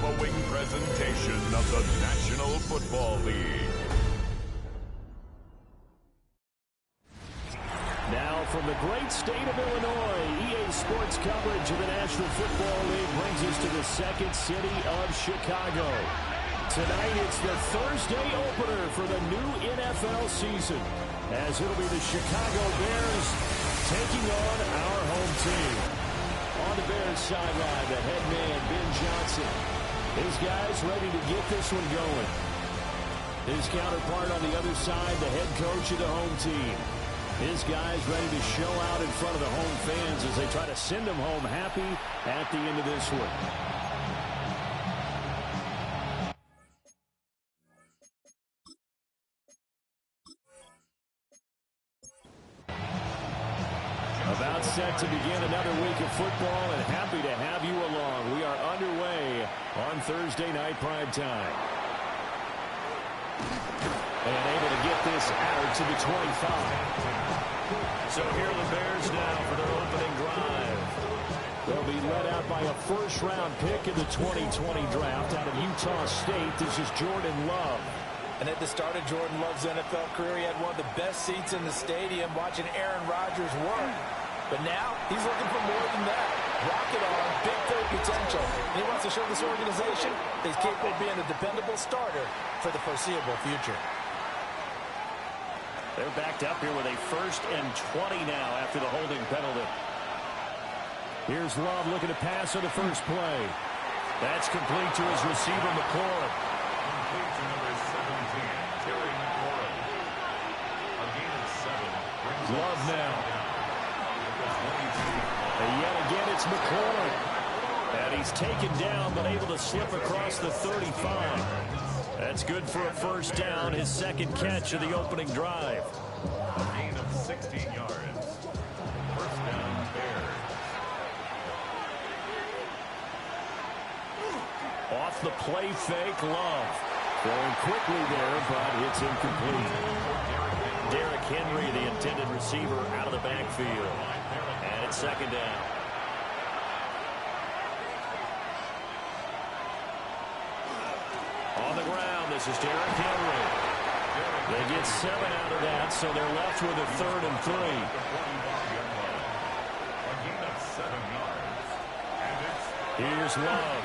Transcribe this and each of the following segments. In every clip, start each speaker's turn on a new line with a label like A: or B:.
A: following presentation of the National Football League.
B: Now from the great state of Illinois, EA Sports coverage of the National Football League brings us to the second city of Chicago. Tonight it's the Thursday opener for the new NFL season, as it'll be the Chicago Bears taking on our home team. On the Bears sideline, the head man, Ben Johnson. His guys ready to get this one going. His counterpart on the other side, the head coach of the home team. His guys ready to show out in front of the home fans as they try to send them home happy at the end of this one. About set to begin another week of football, and happy to have you along. We are underway on Thursday night primetime. And able to get this out to the 25. So here are the Bears now for their opening drive. They'll be led out by a first-round pick in the 2020 draft out of Utah State. This is Jordan Love.
C: And at the start of Jordan Love's NFL career, he had one of the best seats in the stadium watching Aaron Rodgers work. But now he's looking for more than that. Rocket arm, big throw potential. And he wants to show this organization that he's capable of being a dependable starter for the foreseeable future.
B: They're backed up here with a 1st and 20 now after the holding penalty. Here's Love looking to pass on the first play. That's complete to his receiver, McLaurin.
A: Complete to number 17, Terry McLaurin. A gain of 7.
B: Love now. And yet again, it's McLaurin. And he's taken down, but able to slip across the 35. That's good for a first down, his second catch of the opening drive.
A: A gain of 16 yards. First down, Bears.
B: Off the play fake, Love. Throwing quickly there, but it's incomplete. Derrick Henry, the intended receiver, out of the backfield. And it's second down. On the ground, this is Derrick Henry. They get 7 out of that, so they're left with a 3rd and 3. Here's Love.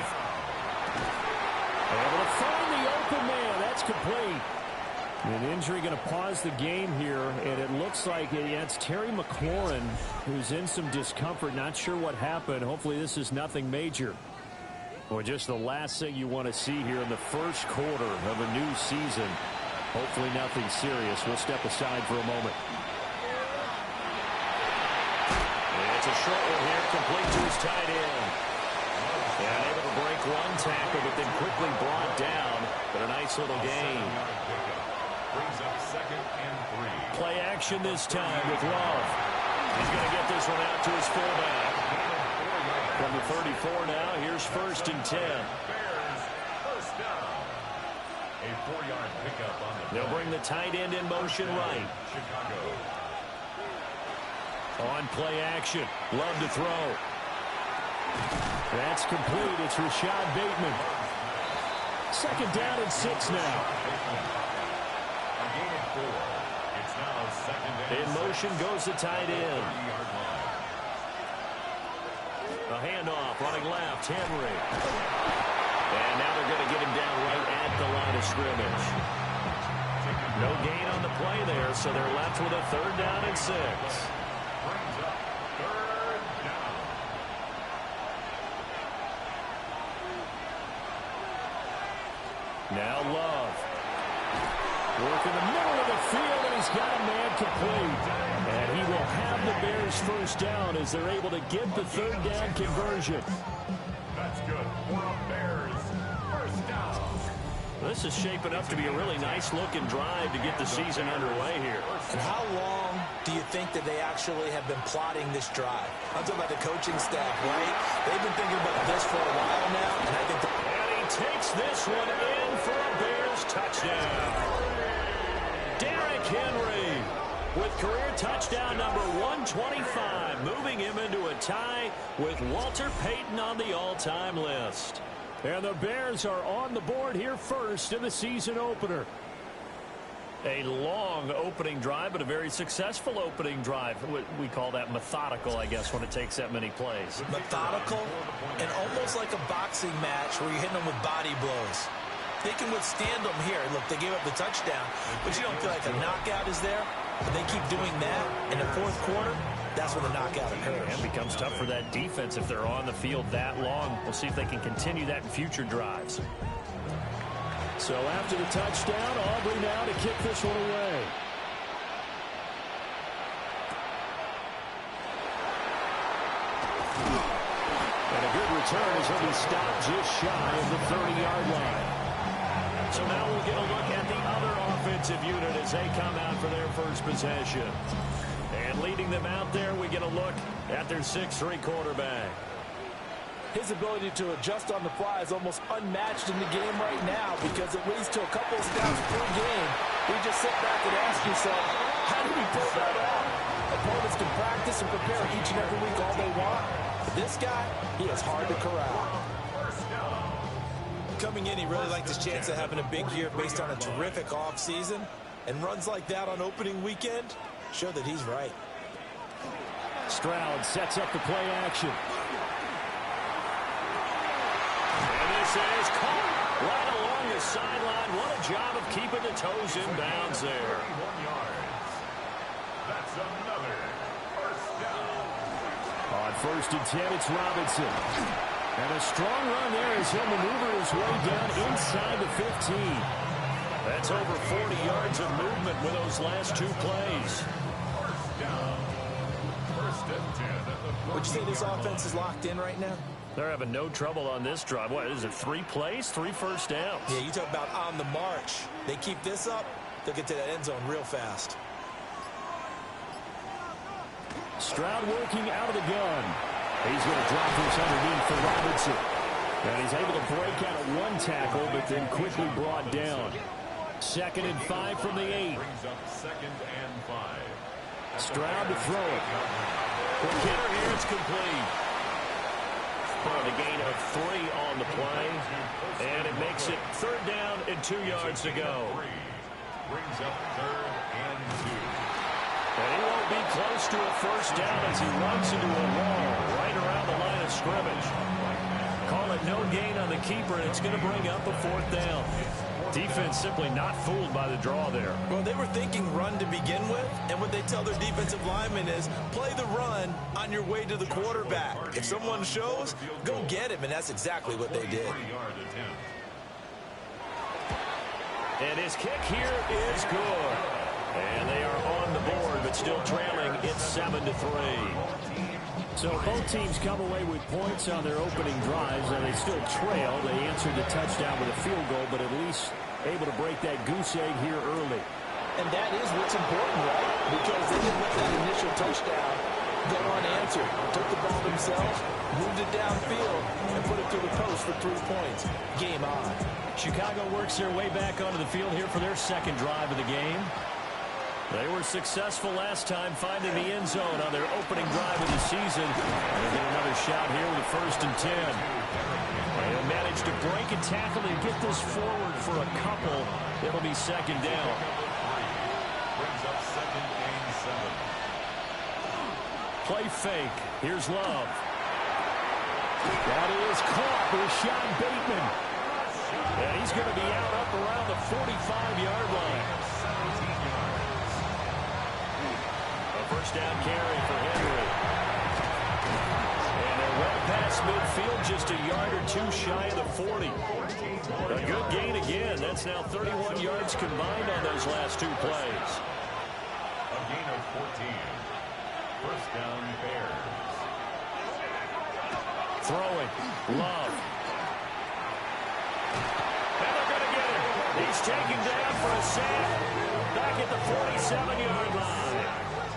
B: Able to find the open man. That's complete. An injury going to pause the game here, and it looks like it's Terry McLaurin who's in some discomfort. Not sure what happened. Hopefully this is nothing major. Or just the last thing you want to see here in the first quarter of a new season. Hopefully nothing serious. We'll step aside for a moment. And it's a short one here, complete to his tight end. And able to break one tackle, but then quickly brought down. But a nice little gain.
A: Brings up 2nd and 3.
B: Play action this time with Love. He's going to get this one out to his fullback. From the 34 now, here's 1st and 10.
A: Bears, first down. A 4-yard pickup on the
B: They'll bring the tight end in motion right.
A: Chicago.
B: On play action. Love to throw. That's complete. It's Rashad Bateman. 2nd down and 6 now.
A: A gain of 4. It's now 2nd and
B: In motion goes the tight end.
A: 30-yard line.
B: A handoff, running left, Henry. And now they're going to get him down right at the line of scrimmage. No gain on the play there, so they're left with a 3rd down and 6.
A: Brings up 3rd down.
B: Now Love. Work in the middle of the field, and he's got a man complete. And he will have the Bears first down as they're able to get the 3rd down conversion.
A: That's good for a Bears first down.
B: This is shaping up to be a really nice-looking drive to get the season underway here.
C: And how long do you think that they actually have been plotting this drive? I'm talking about the coaching staff, right? They've been thinking about this for a while now, and I think
B: And he takes this one in for a Bears touchdown. Derrick Henry with career touchdown number 125, moving him into a tie with Walter Payton on the all-time list. And the Bears are on the board here first in the season opener. A long opening drive, but a very successful opening drive. We call that methodical, I guess, when it takes that many plays.
C: Methodical and almost like a boxing match where you're hitting them with body blows. They can withstand them here. Look, they gave up the touchdown, but you don't feel like a knockout is there. But they keep doing that in the fourth quarter. That's when the knockout occurs.
B: And it becomes tough for that defense if they're on the field that long. We'll see if they can continue that in future drives. So after the touchdown, Aubrey now to kick this one away. And a good return as he'll be stopped just shy of the 30-yard line. So now we'll get a look at the other offensive unit as they come out for their first possession. And leading them out there, we get a look at their 6'3" quarterback.
C: His ability to adjust on the fly is almost unmatched in the game right now because it leads to a couple of snaps per game. You just sit back and ask yourself, how did he pull that off? Opponents can practice and prepare each and every week all they want. But this guy, he is hard to corral. Coming in, he really liked his chance of having a big year based on a terrific offseason. And runs like that on opening weekend show that he's right.
B: Stroud sets up the play action. And this is caught right along the sideline. What a job of keeping the toes in bounds there.
A: 31 yards. That's another first down.
B: On 1st and 10, it's Robinson. And a strong run there as he'll maneuver his way down inside the 15. That's over 40 yards of movement with those last two plays.
A: First down. 1st and 10.
C: Would you say this offense is locked in right now?
B: They're having no trouble on this drive. What is it, 3 plays, 3 first downs?
C: Yeah, you talk about on the march. They keep this up, they'll get to that end zone real fast.
B: Stroud working out of the gun. He's going to drop this underneath for Robinson. And he's able to break out of one tackle, but then quickly brought down. 2nd and 5 from the 8.
A: Brings up 2nd and 5.
B: Stroud to throw it. For Kenner here, it's complete. The gain of 3 on the play. And it makes it 3rd down and 2 yards to go.
A: Brings up 3rd and 2.
B: And he won't be close to a first down as he runs into a wall right around the line of scrimmage. Call it no gain on the keeper, and it's going to bring up a 4th down. Defense simply not fooled by the draw there.
C: Well, they were thinking run to begin with, and what they tell their defensive linemen is play the run on your way to the quarterback. If someone shows, go get him, and that's exactly what they did.
A: 3-yard attempt.
B: And his kick here is good. And they are on the board, but still trailing. It's 7-3. So both teams come away with points on their opening drives, and they still trail. They answered the touchdown with a field goal, but at least able to break that goose egg here early.
C: And that is what's important, right? Because they didn't let that initial touchdown go unanswered. Took the ball themselves, moved it downfield, and put it through the post for 3 points. Game on.
B: Chicago works their way back onto the field here for their 2nd drive of the game. They were successful last time finding the end zone on their opening drive of the season. And they'll get another shot here with 1st and 10. They'll manage to break a tackle and get this forward for a couple. It'll be 2nd down.
A: Brings up 2nd and 7.
B: Play fake. Here's Love. That is caught. Rashad Bateman. And he's going to be out up around the 45-yard line.
A: 17 yards.
B: First down carry for Henry. And they're well past midfield, just a yard or 2 shy of the 40. A good gain again. That's now 31 yards combined on those last 2 plays.
A: A gain of 14. First down, Bears.
B: Throwing. Love. And they're going to get him. He's taken down for a sack. Back at the 47-yard line.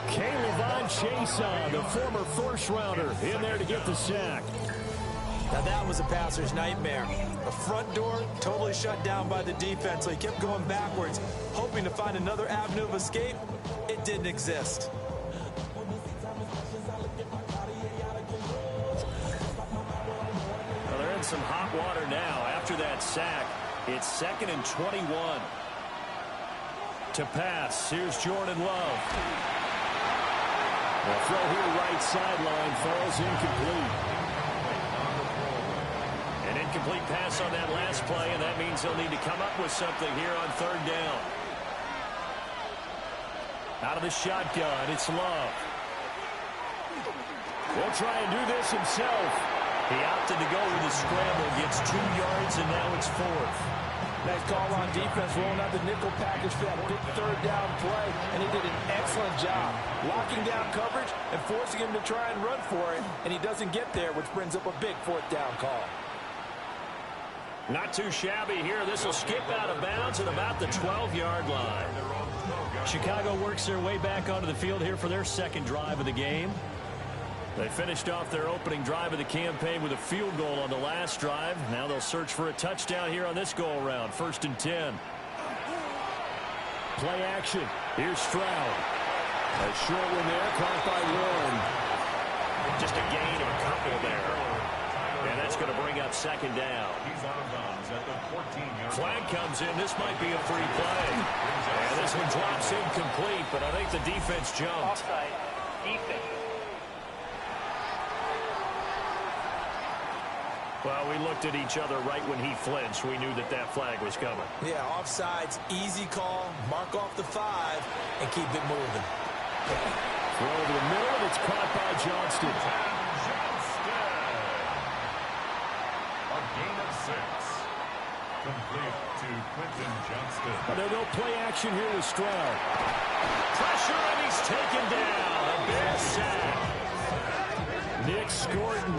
B: K'Lavon Chaisson, the former first-rounder, in there to get the sack.
C: Now that was a passer's nightmare. The front door totally shut down by the defense, so he kept going backwards, hoping to find another avenue of escape. It didn't exist.
B: Well, they're in some hot water now. After that sack, it's 2nd and 21. To pass, here's Jordan Love. The throw here right sideline falls incomplete. An incomplete pass on that last play, and that means they'll need to come up with something here on 3rd down. Out of the shotgun, it's Love. He'll try and do this himself. He opted to go with a scramble, gets 2 yards, and now it's 4th.
C: Nice call on defense, rolling out the nickel package for that big 3rd down play, and he did an excellent job locking down coverage and forcing him to try and run for it, and he doesn't get there, which brings up a big 4th down call.
B: Not too shabby here. This will skip out of bounds at about the 12-yard line. Chicago works their way back onto the field here for their 2nd drive of the game. They finished off their opening drive of the campaign with a field goal on the last drive. Now they'll search for a touchdown here on this go-around. 1st and 10. Play action. Here's Stroud. A short one there, caught by Warren. Just a gain of a couple there. And that's going to bring up 2nd down.
A: He's out of bounds at the 14-yard line.
B: Flag comes in. This might be a free play. And this one drops incomplete, but I think the defense jumped.
D: Offside. Defense.
B: Well, we looked at each other right when he flinched. We knew that that flag was coming.
C: Yeah, offsides, easy call, mark off the 5, and keep it moving.
B: Throw over the middle, and it's caught by Johnston.
A: A gain of 6. Complete to Quentin Johnston.
B: There'll go play action here with Stroud. Pressure, and he's taken down. A big sack. Nick Scorton.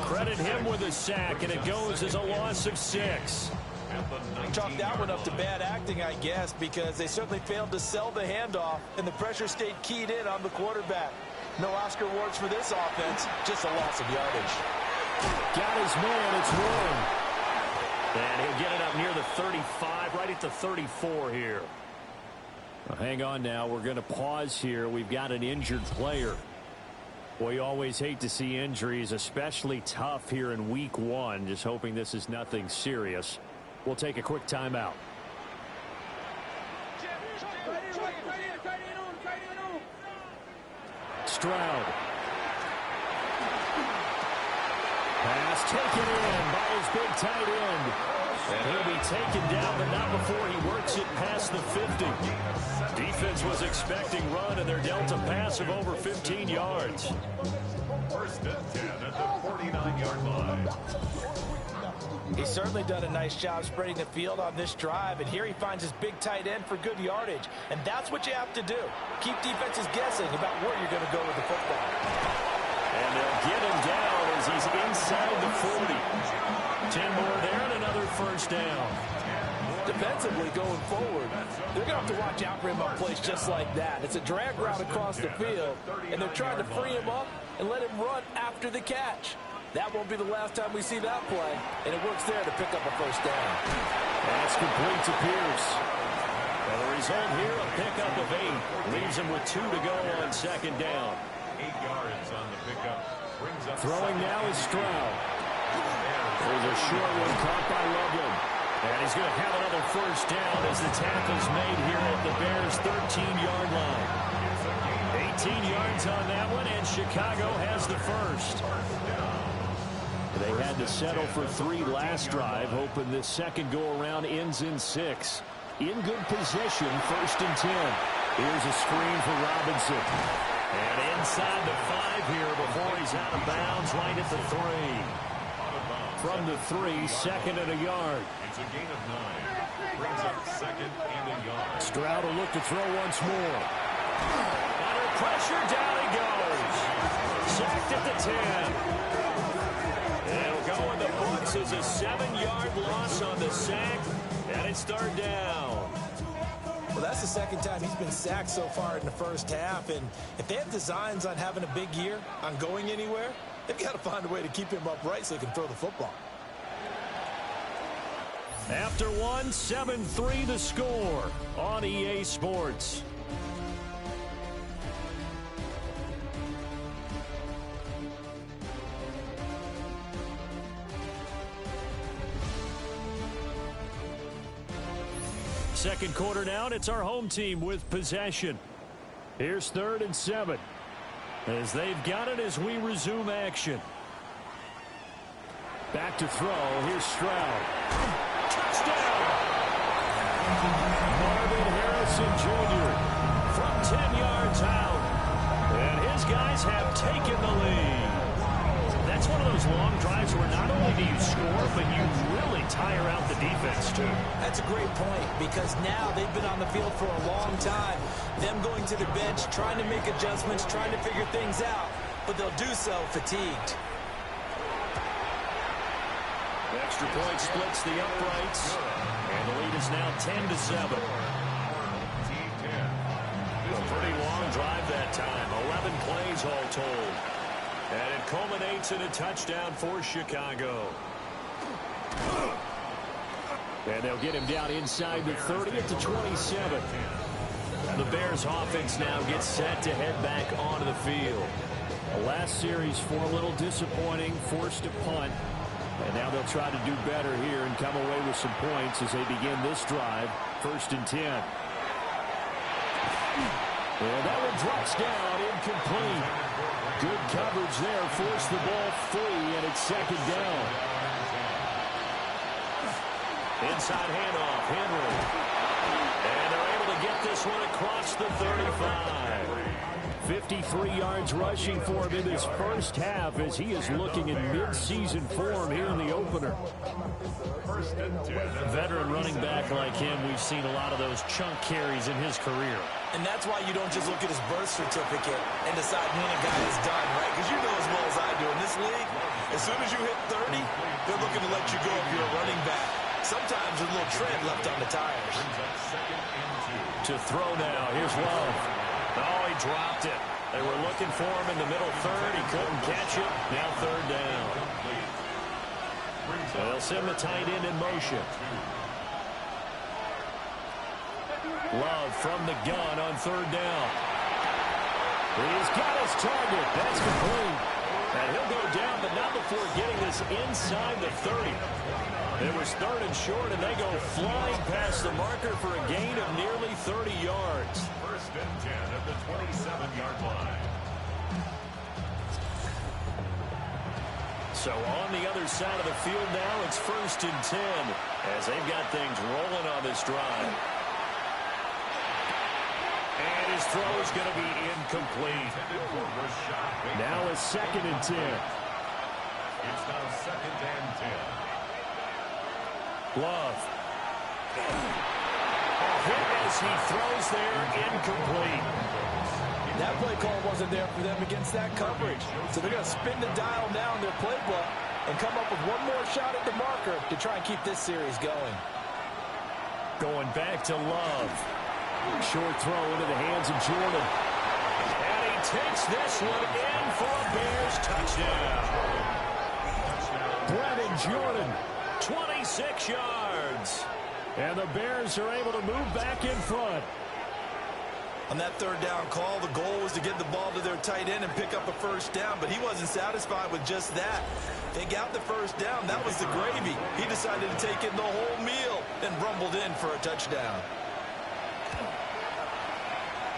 B: Credit him with a sack, and it goes as a loss of 6.
C: Chalk that one up to bad acting, I guess, because they certainly failed to sell the handoff, and the pressure stayed keyed in on the quarterback. No Oscar awards for this offense, just a loss of yardage.
B: Got his man, it's Warren. And he'll get it up near the 35, right at the 34 here. Well, hang on now, we're going to pause here. We've got an injured player. Well, you always hate to see injuries, especially tough here in week 1. Just hoping this is nothing serious. We'll take a quick timeout. Stroud. Pass taken in by his big tight end. And he'll be taken down, but not before he works it past the 50. Defense was expecting run, and they're dealt a pass of over 15 yards.
A: 1st and 10 at the 49-yard line.
C: He's certainly done a nice job spreading the field on this drive, and here he finds his big tight end for good yardage. And that's what you have to do. Keep defenses guessing about where you're going to go with the football.
B: And they'll get him down as he's inside the 40. 10 more there and another 1st down.
C: Defensively going forward, they're going to have to watch out for him on plays just like that. It's a drag route across the field, and they're trying to free him up and let him run after the catch. That won't be the last time we see that play, and it works there to pick up a 1st down.
B: That's complete to Pierce. Well, the result here, a pickup of 8. Leaves him with 2 to go on 2nd down.
A: 8 yards on the pickup. Brings up
B: Throwing now is Stroud. There's a short one caught by Loveland. And he's going to have another 1st down as the tackle's made here at the Bears' 13-yard line. 18 yards on that one, and Chicago has the 1st. They had to settle for 3 last drive, hoping this 2nd go-around ends in 6. In good position, 1st and 10. Here's a screen for Robinson. And inside the 5 here before he's out of bounds, right at the 3. From the 3, 2nd and a yard.
A: It's a gain of 9. Brings up 2nd and a yard.
B: Stroud will look to throw once more. Under pressure, down he goes. Sacked at the 10. It'll go in the books as a 7-yard loss on the sack, and it's 3rd down.
C: Well, that's the 2nd time he's been sacked so far in the 1st half, and if they have designs on having a big year, on going anywhere, they've got to find a way to keep him upright so he can throw the football.
B: After 1, 7-3 the score on EA Sports. Second quarter now, and it's our home team with possession. Here's 3rd and 7. As they've got it as we resume action. Back to throw. Here's Stroud. Touchdown! Marvin Harrison Jr. from 10 yards out. And his guys have taken the lead. That's one of those long drives where not only do you score, but you really tire out the defense, too.
C: That's a great point, because now they've been on the field for a long time. Them going to the bench, trying to make adjustments, trying to figure things out, but they'll do so fatigued.
B: Extra point splits the uprights, and the lead is now 10-7. A pretty long drive that time, 11 plays all told. And it culminates in a touchdown for Chicago. And they'll get him down inside the 30 at the 27. The Bears offense now gets set to head back onto the field. The last series for a little disappointing, forced a punt. And now they'll try to do better here and come away with some points as they begin this drive. 1st and 10. And that one drops down, incomplete. Good coverage there, forced the ball free, and it's 2nd down. Inside handoff, Henry. And they're able to get this one across the 35. 53 yards rushing for him in this first half as he is looking in mid-season form here in the opener.
A: A
B: veteran running back like him, we've seen a lot of those chunk carries in his career.
C: And that's why you don't just look at his birth certificate and decide when a guy is done, right? Because you know as well as I do, in this league, as soon as you hit 30, they're looking to let you go if you're a running back. Sometimes there's a little tread left on the tires.
B: To throw now, here's Love. Oh, he dropped it. They were looking for him in the middle third. He couldn't catch it. Now 3rd down. They'll send the tight end in motion. Love from the gun on 3rd down. He's got his target. That's complete. And he'll go down, but not before getting this inside the 30. It was 3rd and short, and they go flying past the marker for a gain of nearly 30 yards.
A: 1st and 10 at the 27-yard line.
B: So on the other side of the field now, it's 1st and 10 as they've got things rolling on this drive. And his throw is going to be incomplete. Now a 2nd and 10.
A: It's now 2nd and 10.
B: Love. A hit as he throws there, incomplete.
C: That play call wasn't there for them against that coverage. So they're going to spin the dial now in their playbook and come up with one more shot at the marker to try and keep this series going.
B: Going back to Love. Short throw into the hands of Jordan. And he takes this one in for a Bears touchdown. Brevin Jordan, 26 yards. And the Bears are able to move back in front.
C: On that 3rd down call, the goal was to get the ball to their tight end and pick up a 1st down, but he wasn't satisfied with just that. They got the 1st down. That was the gravy. He decided to take in the whole meal and rumbled in for a touchdown.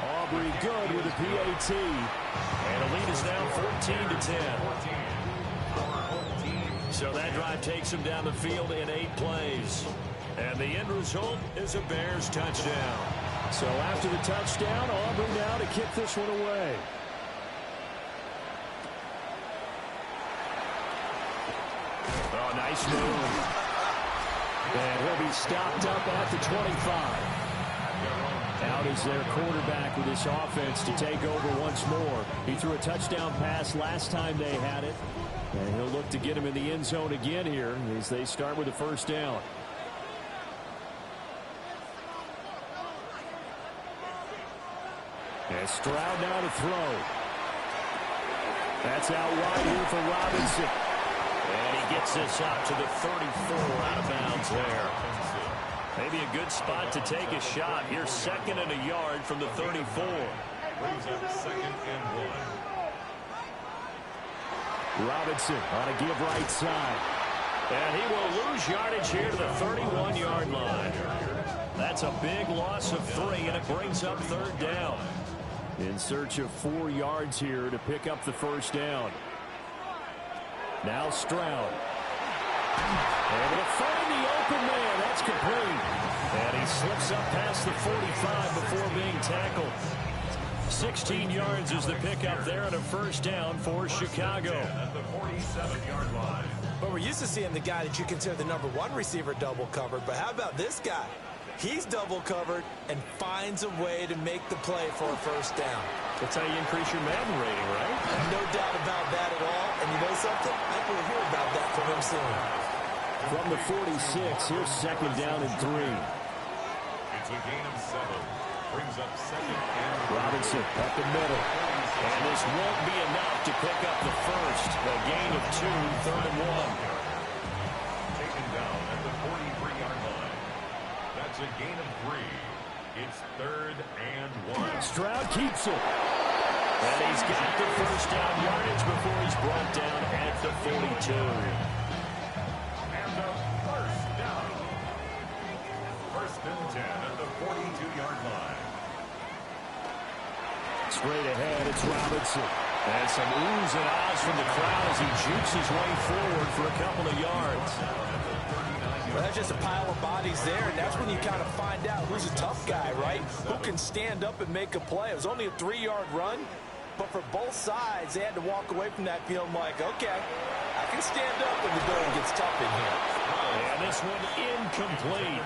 B: Aubrey good with a PAT. And the lead is now 14-10. So that drive takes him down the field in 8 plays. And the end result is a Bears touchdown. So after the touchdown, Aubrey now to kick this one away. Oh, nice move. And he'll be stopped up at the 25. Out is their quarterback with this offense to take over once more. He threw a touchdown pass last time they had it. And he'll look to get him in the end zone again here as they start with the 1st down. And Stroud now to throw. That's out wide here for Robinson. And he gets this out to the 34, out of bounds there. Maybe a good spot to take a shot. Here's 2nd and a yard from the 34.
A: Brings up 2nd and 1.
B: Robinson on a give right side. And he will lose yardage here to the 31-yard line. That's a big loss of 3, and it brings up 3rd down. In search of 4 yards here to pick up the 1st down. Now Stroud. Able to find the open man. That's complete. And he slips up past the 45 before being tackled. 16 yards is the pickup there and a 1st down for Chicago.
A: At the 47-yard line.
C: But we're used to seeing the guy that you consider the #1 receiver double covered. But how about this guy? He's double covered and finds a way to make the play for a 1st down.
B: That's how you increase your Madden rating, right?
C: No doubt about that at all. And you know something? I think we'll hear about that from him soon.
B: From the 46, here's 2nd down and 3.
A: It's a gain of 7. Brings up 2nd and
B: Robinson up the middle. And this won't be enough to pick up the 1st. A gain of 2, 3rd and 1.
A: taken down at the 43-yard line. That's a gain of 3. It's 3rd and 1.
B: Stroud keeps it. And he's got the 1st down yardage before he's brought down at the 42.
A: And a 1st down. 1st and 10 at the 42-yard line.
B: Straight ahead, it's Robinson. And some oohs and ahs from the crowd as he jukes his way forward for a couple of yards.
C: Well, that's just a pile of bodies there, and that's when you kind of find out who's a tough guy, right? Who can stand up and make a play. It was only a 3-yard run, but for both sides, they had to walk away from that feeling like, okay, I can stand up when the going gets tough in here.
B: And this one incomplete.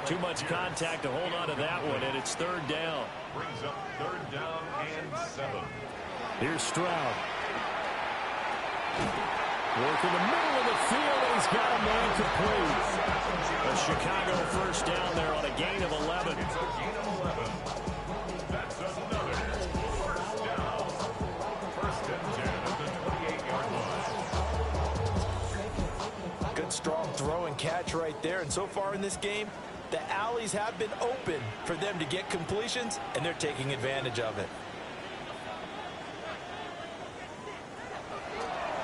B: Too much contact to hold on to that one, and it's 3rd down.
A: Brings up 3rd down and 7.
B: Here's Stroud. Work in the middle of the field, and he's got a man complete. A Chicago 1st down there on a gain of 11.
A: It's a gain of 11. That's another 1st down. 1st and 10 at the 28-yard line.
C: Good, strong throw and catch right there. And so far in this game, the alleys have been open for them to get completions, and they're taking advantage of it.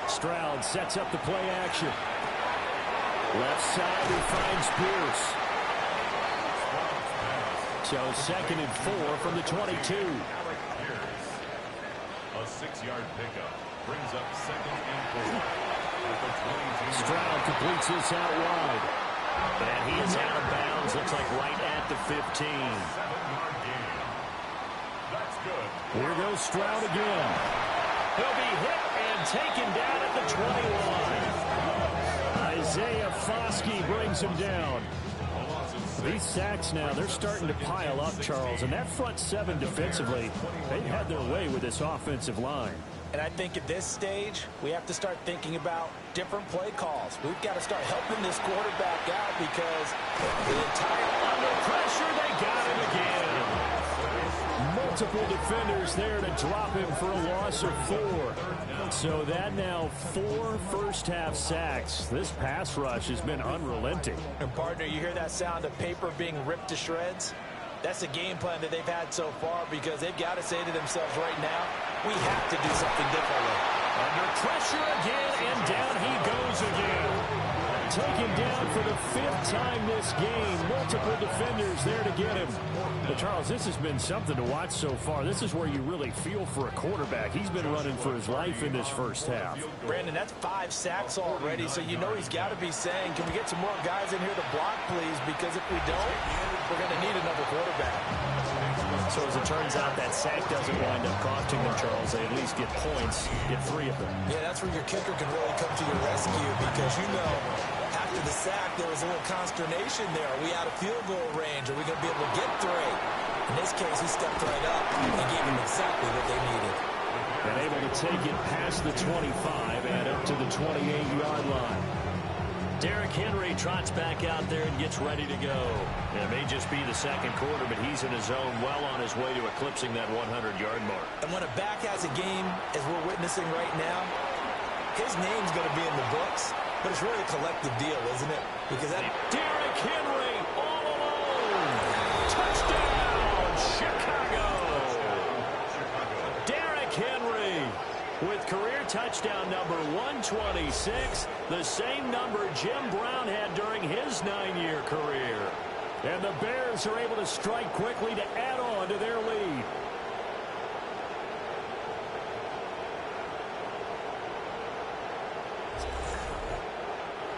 B: Stroud sets up the play action. Left side, he finds Pierce. So 2nd and 4 from the 22.
A: A 6-yard pickup brings up 2nd and 4 at the 22.
B: Stroud completes this out wide. And he is out of bounds, looks like right at the 15.
A: 7-yard gain. That's good.
B: Here goes Stroud again. He'll be hit and taken down at the 20 line. Isaiah Foskey brings him down. These sacks now, they're starting to pile up, Charles. And that front 7 defensively, they've had their way with this offensive line.
C: And I think at this stage, we have to start thinking about different play calls. We've got to start helping this quarterback out because the entire
B: under pressure, they got him again. Multiple defenders there to drop him for a loss of 4. So that now 4 first-half sacks. This pass rush has been unrelenting.
C: And partner, you hear that sound of paper being ripped to shreds? That's the game plan that they've had so far because they've got to say to themselves right now, we have to do something differently.
B: Under pressure again, and down he goes again. Taken down for the 5th time this game. Multiple defenders there to get him. But Charles, this has been something to watch so far. This is where you really feel for a quarterback. He's been running for his life in this first half.
C: Brandon, that's 5 sacks already, so you know he's got to be saying, can we get some more guys in here to block, please? Because if we don't, we're going to need another quarterback.
B: So as it turns out, that sack doesn't wind up costing them, Charles. They at least get points, get 3 of them.
C: Yeah, that's where your kicker can really come to your rescue because, you know, after the sack, there was a little consternation there. Are we out of field goal range? Are we going to be able to get 3? In this case, he stepped right up and gave them exactly what they needed.
B: And able to take it past the 25 and up to the 28-yard line. Derrick Henry trots back out there and gets ready to go. It may just be the second quarter, but he's in his zone, well on his way to eclipsing that 100-yard mark.
C: And when a back has a game, as we're witnessing right now, his name's going to be in the books, but it's really a collective deal, isn't it? Because that
B: Derrick Henry all alone. Touchdown, Chicago. Derrick Henry with career touchdown number 126, the same number Jim Brown had during his 9-year career. And the Bears are able to strike quickly to add on to their lead.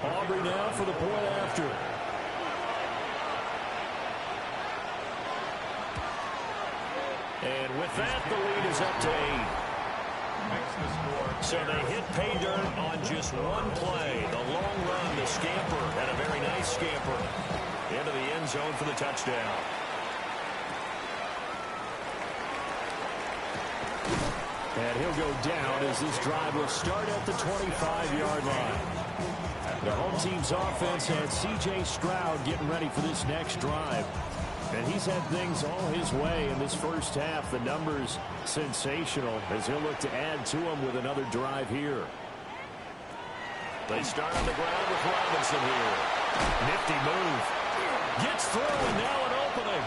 B: Aubrey now for the point after. And with that, the lead is up to 8. So they hit pay dirt on just one play. The long run, the scamper, and a very nice scamper into the end zone for the touchdown. And he'll go down as this drive will start at the 25-yard line. The home team's offense had C.J. Stroud getting ready for this next drive. And he's had things all his way in this first half. The numbers sensational as he'll look to add to them with another drive here. They start on the ground with Robinson here. Nifty move. Gets through and now an opening.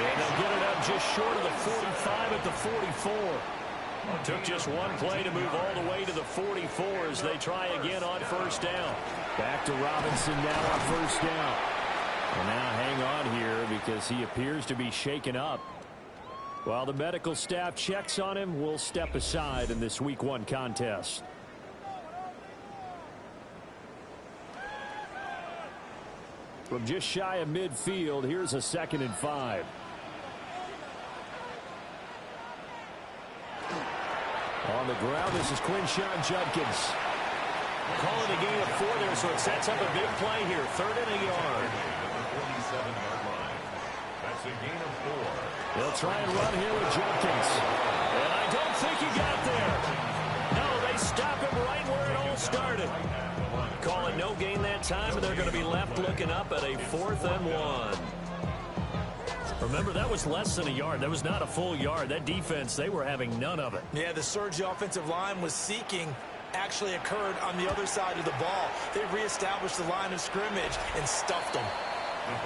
B: And they'll get it up just short of the 45 at the 44. Took just one play to move all the way to the 44 as they try again on first down. Back to Robinson now on first down. And now hang on here because he appears to be shaken up. While the medical staff checks on him, we'll step aside in this Week 1 contest. From just shy of midfield, here's a 2nd and 5. On the ground, this is Quinshawn Judkins. Calling a gain of 4 there, so it sets up a big play here. 3rd and a yard.
A: 47-yard line. That's a gain of 4.
B: They'll try and run here with Judkins. And I don't think he got there. No, they stop him right where it all started. Calling no gain that time, and they're going to be left looking up at a 4th and 1. Remember, that was less than a yard. That was not a full yard. That defense, they were having none of it.
C: Yeah, the surge the offensive line was seeking actually occurred on the other side of the ball. They reestablished the line of scrimmage and stuffed them.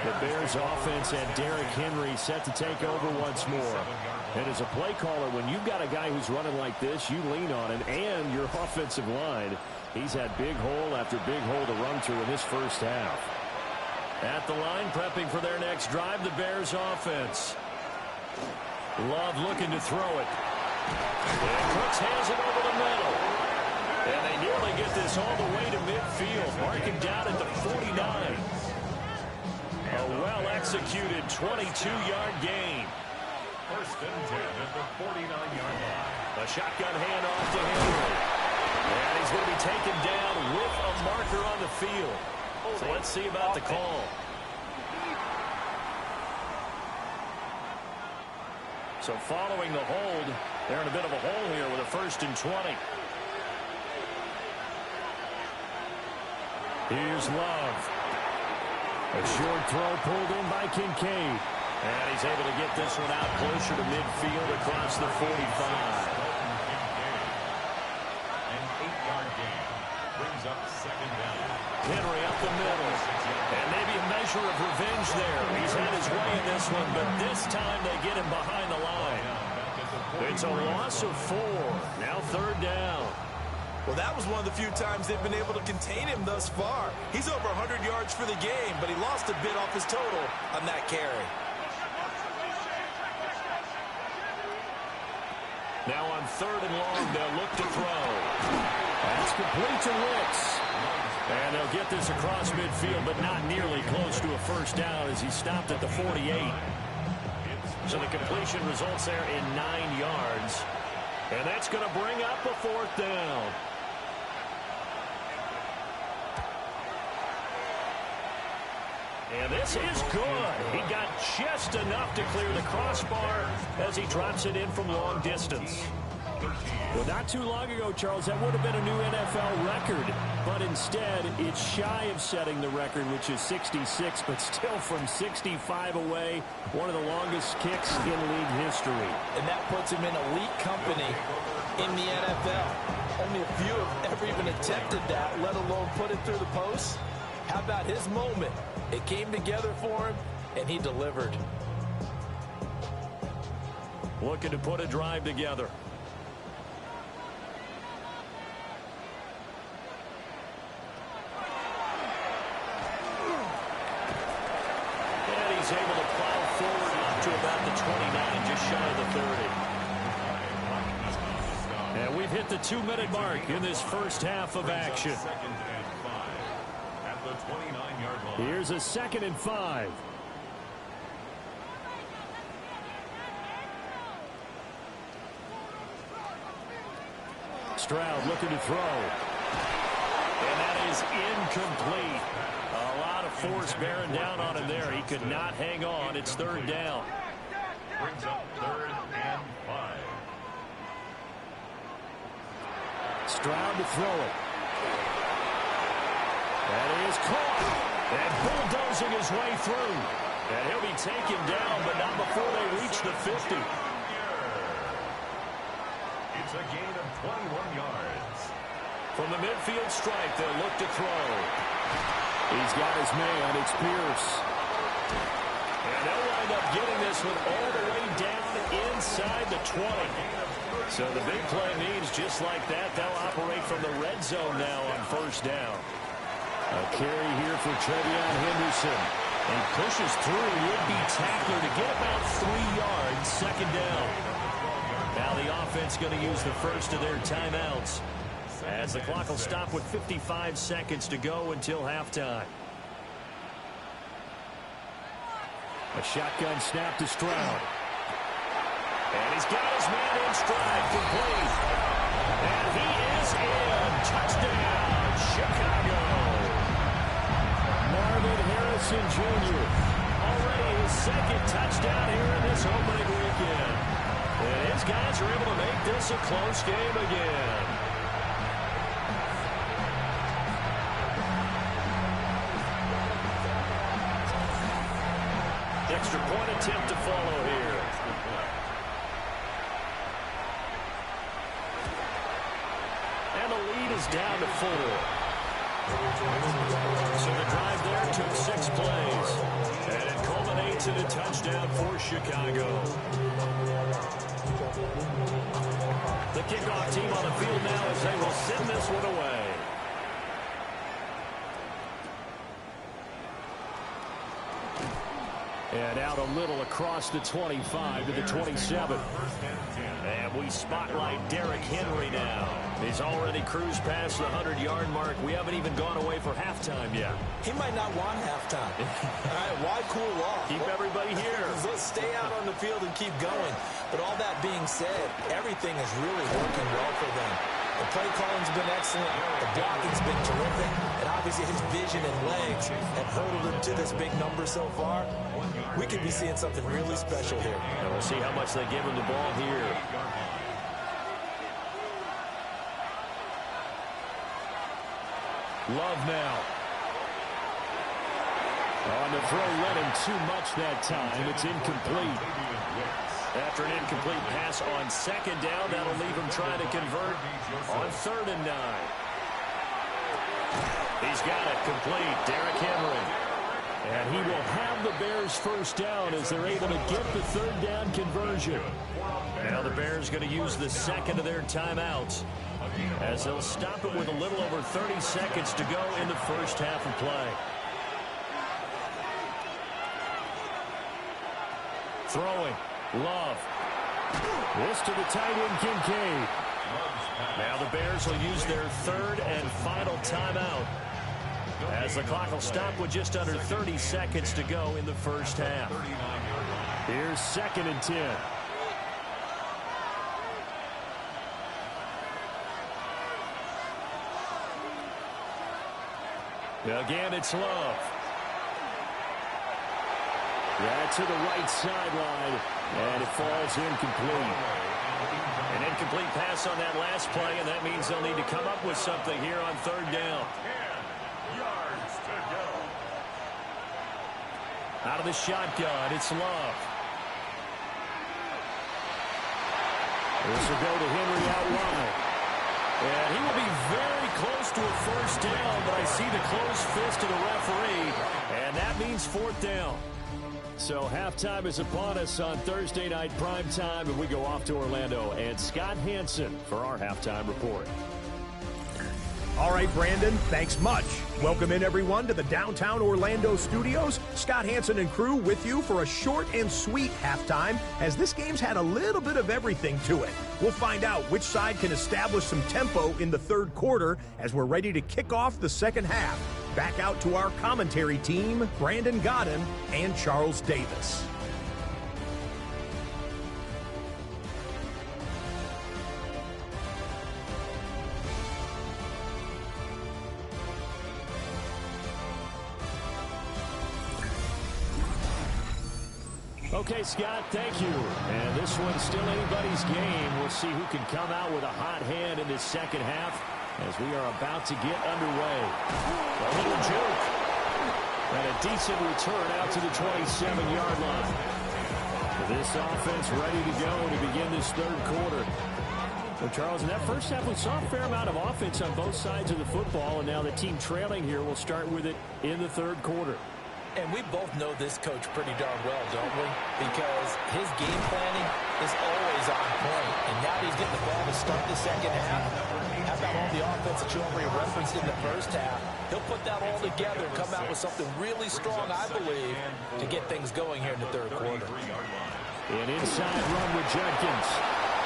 B: The Bears offense and Derrick Henry set to take over once more. And as a play caller, when you've got a guy who's running like this, you lean on him and your offensive line. He's had big hole after big hole to run through in this first half. At the line, prepping for their next drive, the Bears offense. Love looking to throw it. And Brooks hands it over the middle. And they nearly get this all the way to midfield, marking down at the 49. A well-executed 22-yard gain.
A: 1st and 10 at the 49-yard line.
B: A shotgun handoff to Henry. And he's going to be taken down with a marker on the field. So let's see about the call. So following the hold, they're in a bit of a hole here with a 1st and 20. Here's Love. A short throw pulled in by Kincaid. And he's able to get this one out closer to midfield across the 45.
A: An 8-yard gain brings up 2nd down.
B: Henry up the middle. And maybe a measure of revenge there. He's had his way in this one, but this time they get him behind the line. It's a loss of 4. Now 3rd down.
C: Well, that was one of the few times they've been able to contain him thus far. He's over 100 yards for the game, but he lost a bit off his total on that carry.
B: Now on 3rd and long, they'll look to throw. That's complete to Wicks. And they'll get this across midfield, but not nearly close to a 1st down as he stopped at the 48. So the completion results there in 9 yards. And that's going to bring up a 4th down. And this is good. He got just enough to clear the crossbar as he drops it in from long distance. Well, not too long ago, Charles, that would have been a new NFL record. But instead, it's shy of setting the record, which is 66, but still from 65 away, one of the longest kicks in league history.
C: And that puts him in elite company in the NFL. Only a few have ever even attempted that, let alone put it through the post. How about his moment? It came together for him, and he delivered.
B: Looking to put a drive together. is able to plow forward up to about the 29, just shy of the 30. And we've hit the 2-minute mark in this first half of action. Here's a 2nd and 5. Stroud looking to throw. And that is incomplete. A lot of force bearing down on him there. He could not hang on. It's 3rd down.
A: Brings up 3rd and 5.
B: Stroud to throw it. That is caught. And bulldozing his way through. And he'll be taken down, but not before they reach the 50.
A: It's a gain of 21 yards.
B: From the midfield stripe, they'll look to throw. He's got his man. It's Pierce. And they'll wind up getting this one all the way down inside the 20. So the big play means just like that, they'll operate from the red zone now on 1st down. A carry here for Trevion Henderson. And pushes through would-be tackler to get about 3 yards, 2nd down. Now the offense going to use the first of their timeouts, as the clock will stop with 55 seconds to go until halftime. A shotgun snap to Stroud. And he's got his man in stride, complete. And he is in. Touchdown, Chicago. Marvin Harrison Jr. already his 2nd touchdown here in this opening weekend. And his guys are able to make this a close game again. Extra point attempt to follow here. And the lead is down to 4. So the drive there took 6 plays. And it culminates in a touchdown for Chicago. The kickoff team on the field now as they will send this one away. And out a little across the 25 to the 27. And we spotlight Derrick Henry now. He's already cruised past the 100-yard mark. We haven't even gone away for halftime yet.
C: He might not want halftime. All right, why cool off?
B: Keep everybody here.
C: Let's stay out on the field and keep going. But all that being said, everything is really working well for them. The play calling's been excellent. The blocking's been terrific. And obviously his vision and legs have hurdled him to this big number so far. We could be seeing something really special here.
B: And we'll see how much they give him the ball here. Love now. On the throw, let him too much that time. It's incomplete. After an incomplete pass on 2nd down, that'll leave him trying to convert on 3rd and 9. He's got it complete. Derrick Henry. And he will have the Bears 1st down as they're able to get the 3rd down conversion. Now the Bears going to use the 2nd of their timeouts, as they'll stop it with a little over 30 seconds to go in the first half of play. Throwing. Love. This to the tight end, Kincaid. Now the Bears will use their 3rd and final timeout, as the clock will stop with just under 30 seconds to go in the first half. Here's 2nd and 10. Again, it's Love. Yeah, to the right sideline, and it falls incomplete. An incomplete pass on that last play, and that means they'll need to come up with something here on 3rd down.
A: 10 yards to go.
B: Out of the shotgun, it's Love. This will go to Henry out wide. And he will be very close to a 1st down, but I see the closed fist of the referee, and that means 4th down. So halftime is upon us on Thursday night primetime, and we go off to Orlando. And Scott Hansen for our halftime report.
D: All right, Brandon, thanks much. Welcome in, everyone, to the downtown Orlando studios. Scott Hansen and crew with you for a short and sweet halftime, as this game's had a little bit of everything to it. We'll find out which side can establish some tempo in the third quarter as we're ready to kick off the second half. Back out to our commentary team, Brandon Godden and Charles Davis.
B: Okay, Scott, thank you. And this one's still anybody's game. We'll see who can come out with a hot hand in this second half as we are about to get underway. A little juke. And a decent return out to the 27-yard line. This offense ready to go to begin this third quarter. Well, Charles, in that first half, we saw a fair amount of offense on both sides of the football, and now the team trailing here will start with it in the third quarter.
C: And we both know this coach pretty darn well, don't we? Because his game planning is always on point. And now he's getting the ball to start the second half. How about all the offense that you already referenced in the first half? He'll put that all together and come out with something really strong, I believe, to get things going here in the third quarter.
B: An inside run with Jenkins.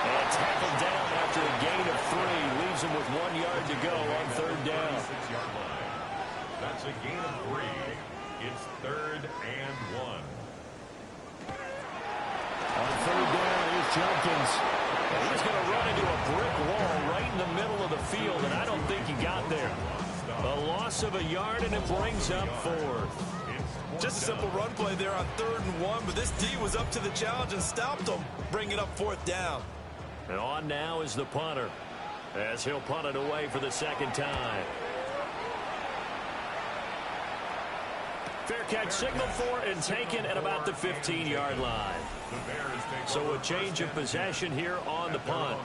B: And tackled down after a gain of 3. Leaves him with 1 yard to go on third down.
A: That's a gain of 3. It's third and 1.
B: On third down is Jenkins. And he's going to run into a brick wall right in the middle of the field, and I don't think he got there. A loss of a yard, and it brings up 4th.
E: Just a simple run play there on 3rd and 1, but this D was up to the challenge and stopped him, bringing up 4th down.
B: And on now is the punter, as he'll punt it away for the second time. Fair catch signaled for and taken at about the 15-yard line. So a change of possession here on the punt.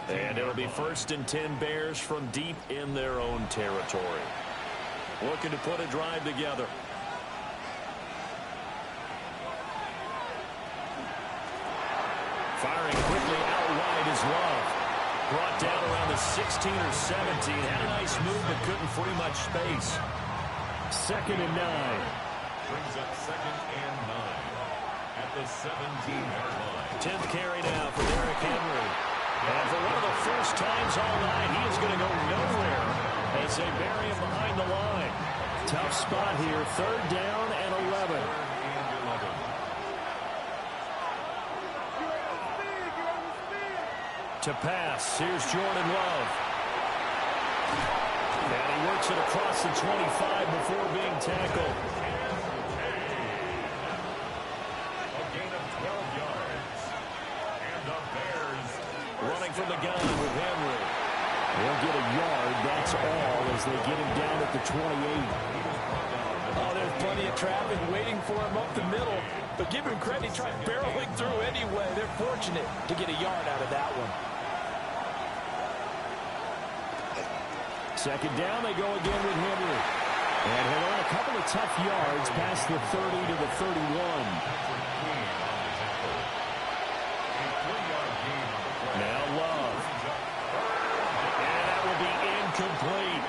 B: And it'll be 1st and 10 Bears from deep in their own territory. Looking to put a drive together. Firing quickly out wide is Love. Brought down around the 16 or 17. Had a nice move but couldn't free much space. 2nd and 9.
A: Brings up 2nd and 9 at the 17-yard line.
B: 10th carry now for Derrick Henry. And for one of the first times all night, he is going to go nowhere as they bury him behind the line. Tough spot here. 3rd down and 11. To pass, here's Jordan Love. And he works it across the 25 before being tackled. Running from the gun with Henry. He'll get a yard, that's all, as they get him down at the 28.
C: Oh, there's plenty of traffic waiting for him up the middle. But give him credit, he tried barreling through anyway. They're fortunate to get a yard out of that one.
B: 2nd down, they go again with Henry. And he'll earn a couple of tough yards past the 30 to the 31. Now Love. And that will be incomplete.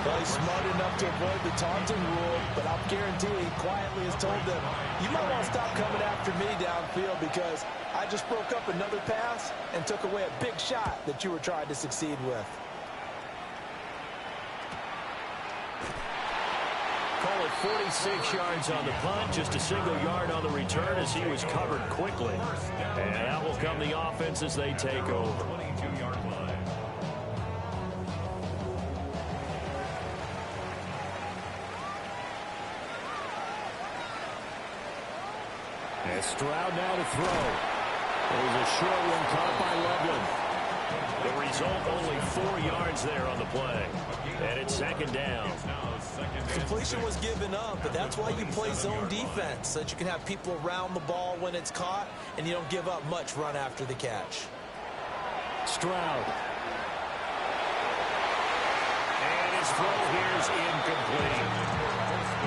C: Well, he's smart enough to avoid the taunting rule, but I'll guarantee he quietly has told them, you might want to stop coming after me downfield because I just broke up another pass and took away a big shot that you were trying to succeed with.
B: Call it 46 yards on the punt, just a single yard on the return as he was covered quickly. And out will come the offense as they take over.
A: 22-yard line.
B: And Stroud now to throw. There's a short one caught by Loveland. The result, only 4 yards there on the play. And it's 2nd down.
E: Completion was given up, but that's why you play zone defense, so that you can have people around the ball when it's caught, and you don't give up much run after the catch.
B: Stroud. And his throw here is incomplete.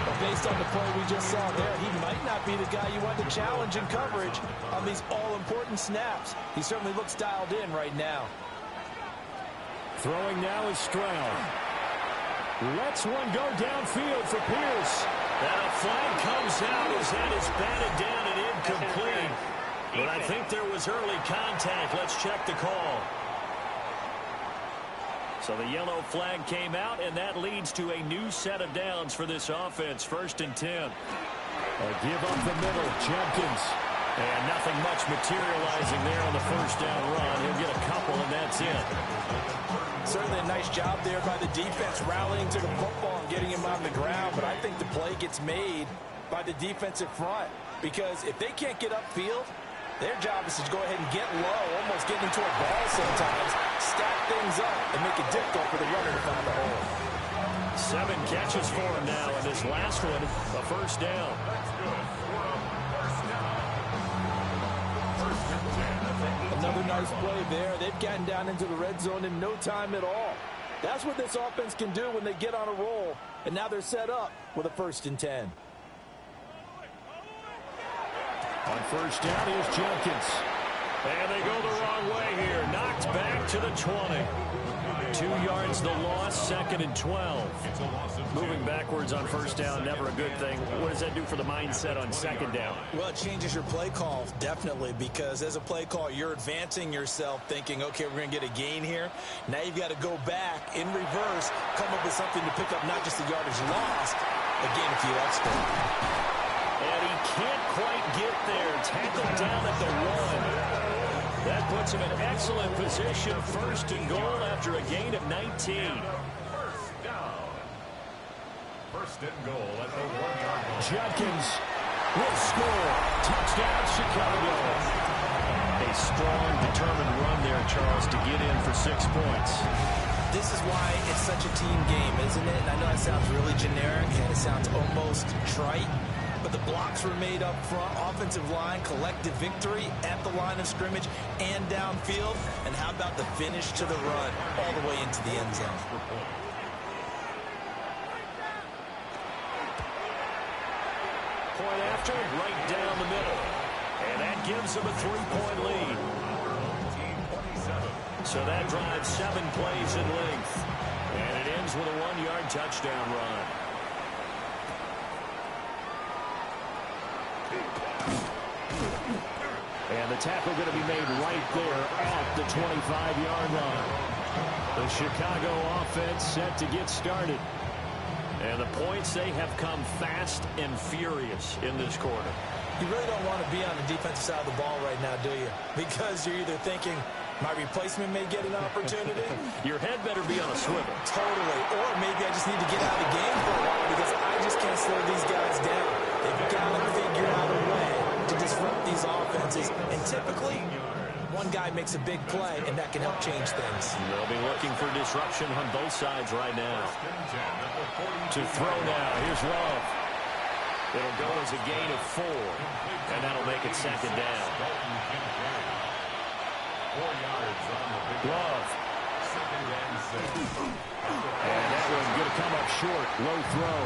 C: But based on the play we just saw there, he might not be the guy you want to challenge in coverage on these all-important snaps. He certainly looks dialed in right now.
B: Throwing now is Stroud. Lets one go downfield for Pierce. And a flag comes out as that is batted down and incomplete. But I think there was early contact. Let's check the call. So the yellow flag came out, and that leads to a new set of downs for this offense. 1st and 10. A give up the middle, Jenkins. And nothing much materializing there on the first down run. He'll get a couple, and that's it.
C: Certainly a nice job there by the defense, rallying to the football and getting him on the ground. But I think the play gets made by the defensive front, because if they can't get upfield, their job is to go ahead and get low, almost get into a ball sometimes, stack things up, and make it difficult for the runner to find the hole.
B: 7 catches for him now, and this last one, a first down.
C: Another nice play there. They've gotten down into the red zone in no time at all. That's what this offense can do when they get on a roll, and now they're set up with a 1st and 10.
B: On first down is Jenkins. And they go the wrong way here. Knocked back to the 20. 2 yards the loss, 2nd and 12. Moving backwards on first down, never a good thing. What does that do for the mindset on 2nd down?
E: Well, it changes your play call, definitely, because as a play call, you're advancing yourself thinking, okay, we're going to get a gain here. Now you've got to go back in reverse, come up with something to pick up not just the yardage lost, but gain a few extra.
B: And he can't quite get there. Tackled down at the 1. That puts him in excellent position. 1st and goal after a gain of 19.
A: First down. 1st and goal at the 1-yard line.
B: Jenkins will score. Touchdown, Chicago. A strong, determined run there, Charles, to get in for 6 points.
E: This is why it's such a team game, isn't it? And I know it sounds really generic, and it sounds almost trite. But the blocks were made up front, offensive line, collective victory at the line of scrimmage and downfield. And how about the finish to the run all the way into the end zone?
B: Point after, right down the middle. And that gives them a 3-point lead. So that drives 7 plays in length. And it ends with a 1-yard touchdown run. And the tackle going to be made right there at the 25-yard line. The Chicago offense set to get started. And the points, they have come fast and furious in this quarter.
C: You really don't want to be on the defensive side of the ball right now, do you? Because you're either thinking, my replacement may get an opportunity.
B: Your head better be on a swivel.
C: Totally. Or maybe I just need to get out of the game for a while because I just can't slow these guys down. They've got to figure out a way to disrupt these offenses. And typically, one guy makes a big play, and that can help change things.
B: They'll be looking for disruption on both sides right now. To throw now. Here's Love. It'll go as a gain of 4. And that'll make it 2nd down. Love. And that one's going to come up short. Low throw.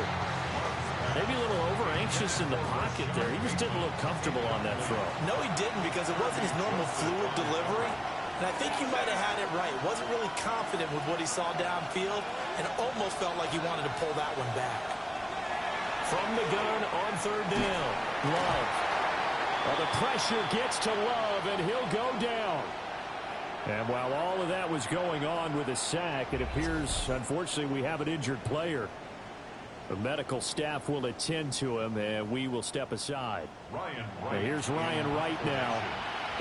B: Maybe a little over-anxious in the pocket there. He just didn't look comfortable on that throw.
C: No, he didn't, because it wasn't his normal fluid delivery. And I think he might have had it right. Wasn't really confident with what he saw downfield, and almost felt like he wanted to pull that one back.
B: From the gun on 3rd down. Love. Well, the pressure gets to Love, and he'll go down. And while all of that was going on with a sack, it appears, unfortunately, we have an injured player. The medical staff will attend to him, and we will step aside. And here's Ryan Wright now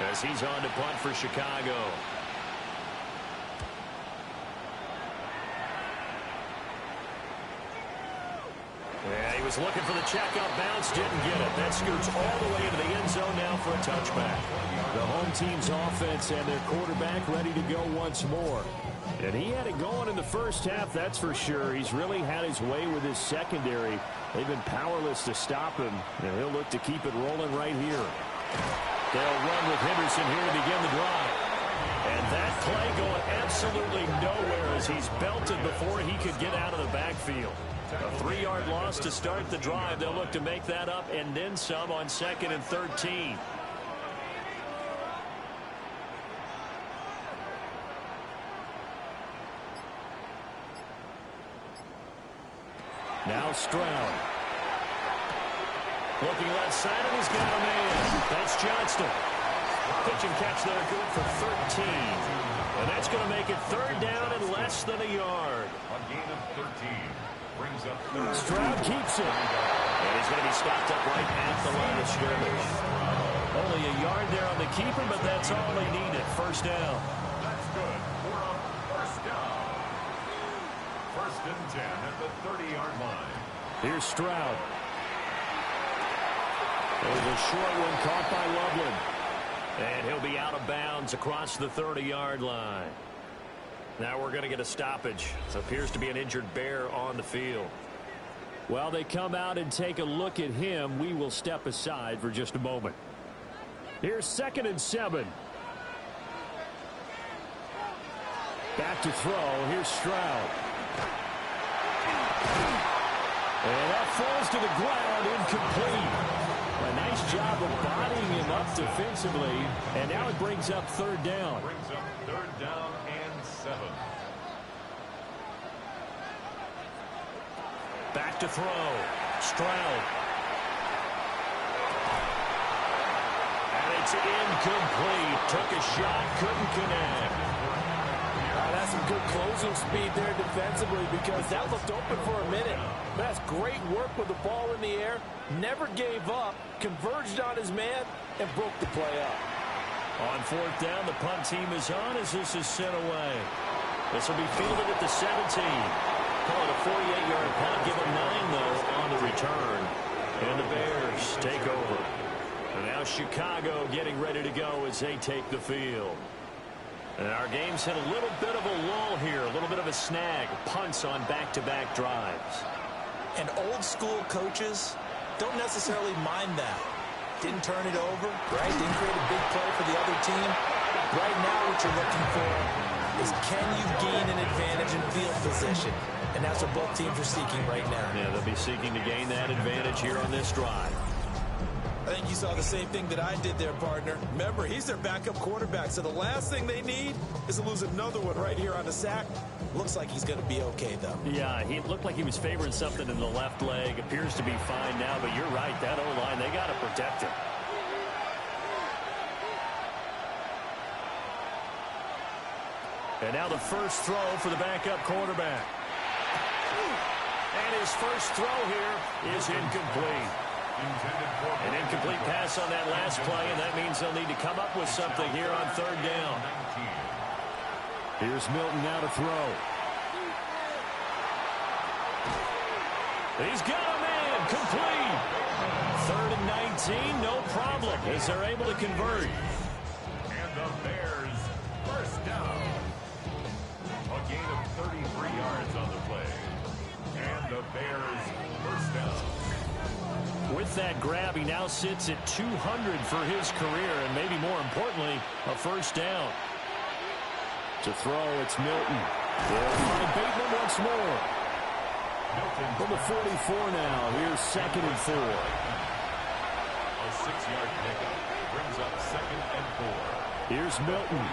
B: as he's on to punt for Chicago. Yeah, he was looking for the checkout bounce, didn't get it. That scoots all the way into the end zone now for a touchback. The home team's offense and their quarterback ready to go once more. And he had it going in the first half, that's for sure. He's really had his way with his secondary. They've been powerless to stop him, and he'll look to keep it rolling right here. They'll run with Henderson here to begin the drive. And that play going absolutely nowhere as he's belted before he could get out of the backfield. A 3-yard loss to start the drive. They'll look to make that up and then some on 2nd and 13. Now Stroud. Looking left side, and he's got a man. That's Johnston. Pitch and catch there, good for 13. And that's going to make it third down and less than a yard.
A: A gain of 13. Brings up third.
B: Stroud keeps it. And he's going to be stopped up right at the line of scrimmage. Only a yard there on the keeper, but that's all they needed. First down.
A: That's good. We're on first down. First and 10 at the 30-yard line.
B: Here's Stroud. There's a short one caught by Loveland. And he'll be out of bounds across the 30-yard line. Now we're going to get a stoppage. It appears to be an injured Bear on the field. While they come out and take a look at him, we will step aside for just a moment. Here's 2nd and 7. Back to throw. Here's Stroud. And that falls to the ground, incomplete. A nice job of bodying him up defensively, and now it brings up third down.
A: Brings up third down and 7.
B: Back to throw. Stroud. And it's incomplete. Took a shot, couldn't connect.
C: That's some good closing speed there defensively because that looked open for a minute. That's great work with the ball in the air. Never gave up, converged on his man, and broke the play up.
B: On fourth down, the punt team is on as this is sent away. This will be fielded at the 17. Call it a 48-yard punt. Give him 9, though, on the return. And the Bears take over. And now Chicago getting ready to go as they take the field. And our game's hit a little bit of a lull here, a little bit of a snag, punts on back-to-back drives.
E: And old-school coaches don't necessarily mind that. Didn't turn it over, right? Didn't create a big play for the other team. Right now what you're looking for is can you gain an advantage in field position? And that's what both teams are seeking right now.
B: Yeah, they'll be seeking to gain that advantage here on this drive.
C: I think you saw the same thing that I did there, partner. Remember, he's their backup quarterback, so the last thing they need is to lose another one right here on the sack.
E: Looks like he's going to be okay, though.
B: Yeah, he looked like he was favoring something in the left leg. Appears to be fine now, but you're right. That O-line, they got to protect him. And now the first throw for the backup quarterback. And his first throw here is incomplete. An incomplete pass on that last play, and that means they'll need to come up with something here on third down. Here's Milton now to throw. He's got a man, complete. 3rd and 19, no problem, as they're able to convert.
A: And the Bears first down. A gain of 33 yards on the play. And the Bears first down.
B: With that grab, he now sits at 200 for his career, and maybe more importantly, a first down. To throw, it's Milton. They'll find Bateman once more. From the 44 now, here's 2nd and 4.
A: A 6-yard pickup brings up 2nd and 4.
B: Here's Milton.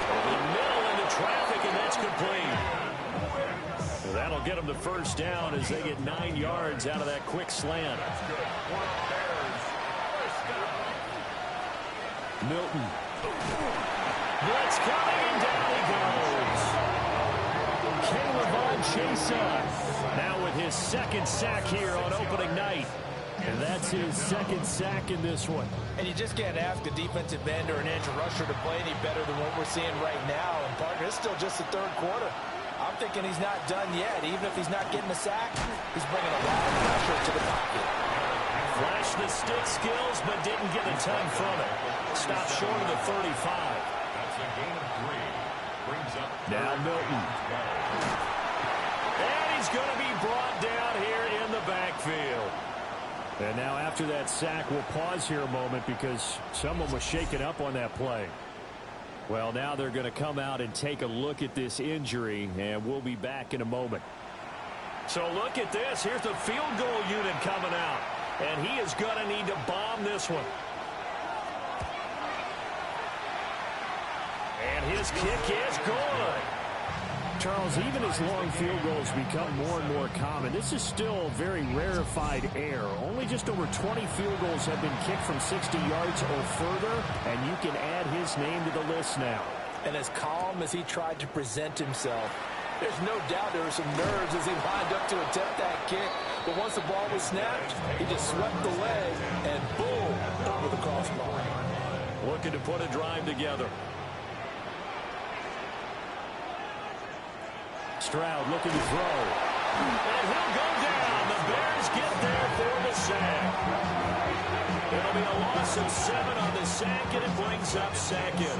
B: Over the middle into traffic, and that's complete. That'll get them the first down as they get 9 yards out of that quick slant. Milton. Blitz coming, and down he goes. Caleb Chesa now with his 2nd sack here on opening night. And that's his 2nd sack in this one.
C: And you just can't ask a defensive end or an edge rusher to play any better than what we're seeing right now. And partner, it's still just the 3rd quarter. I'm thinking he's not done yet. Even if he's not getting a sack, he's bringing a lot of pressure to the pocket.
B: Flashed the stick skills, but didn't get a ton from it. Stopped short of the 35.
A: That's a gain of 3. Brings up
B: now Milton. And he's going to be brought down here in the backfield. And now after that sack, we'll pause here a moment because someone was shaken up on that play. Well, now they're going to come out and take a look at this injury, and we'll be back in a moment. So look at this. Here's the field goal unit coming out, and he is going to need to bomb this one. And his kick is good. Charles, even as long field goals become more and more common, this is still very rarefied air. Only just over 20 field goals have been kicked from 60 yards or further, and you can add his name to the list now.
E: And as calm as he tried to present himself, there's no doubt there were some nerves as he lined up to attempt that kick. But once the ball was snapped, he just swept the leg and boom, over the crossbar.
B: Looking to put a drive together. Stroud looking to throw. And he'll go down. The Bears get there for the sack. It'll be a loss of 7 on the sack, and it brings up second.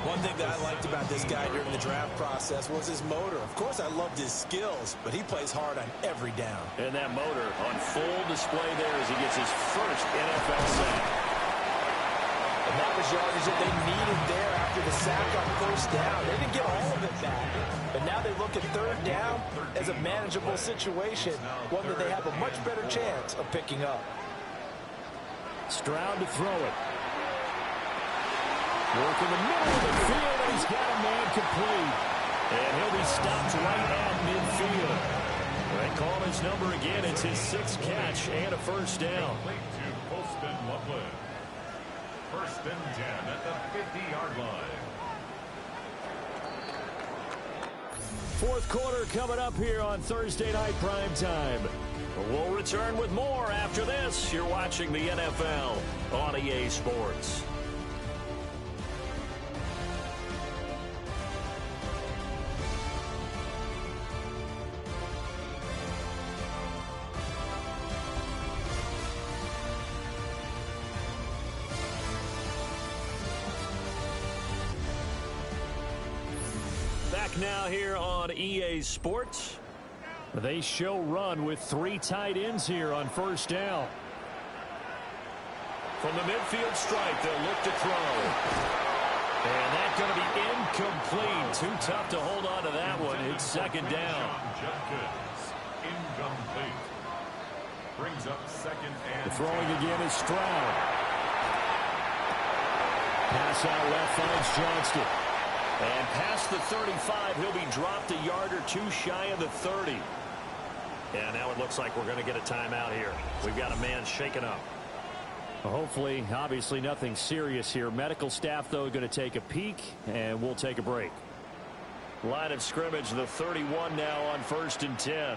E: One thing that I liked about this guy during the draft process was his motor. Of course, I loved his skills, but he plays hard on every down.
B: And that motor on full display there as he gets his first NFL sack.
E: And that was yardage that they needed there after the sack on first down. They didn't get all of it back. But now they look at third down as a manageable situation, one that they have a much better chance of picking up.
B: Stroud to throw it. Work in the middle of the field, and he's got a man complete. And he'll be stopped right at midfield. They call his number again. It's his 6th catch and a first down.
A: First and 10 at the 50-yard line.
B: Fourth quarter coming up here on Thursday Night Prime Time. We'll return with more after this. You're watching the NFL on EA Sports. Back now here on EA Sports. They show run with 3 tight ends here on first down. From the midfield stripe, they'll look to throw. And that's going to be incomplete. Too tough to hold on to that one. It's second down.
A: Incomplete. Brings up second and
B: the throwing again is Stroud. Pass out left finds Johnston. And past the 35, he'll be dropped a yard or 2 shy of the 30. And now it looks like we're going to get a timeout here. We've got a man shaken up. Hopefully, obviously nothing serious here. Medical staff, though, going to take a peek, and we'll take a break. Line of scrimmage, the 31 now on first and 10.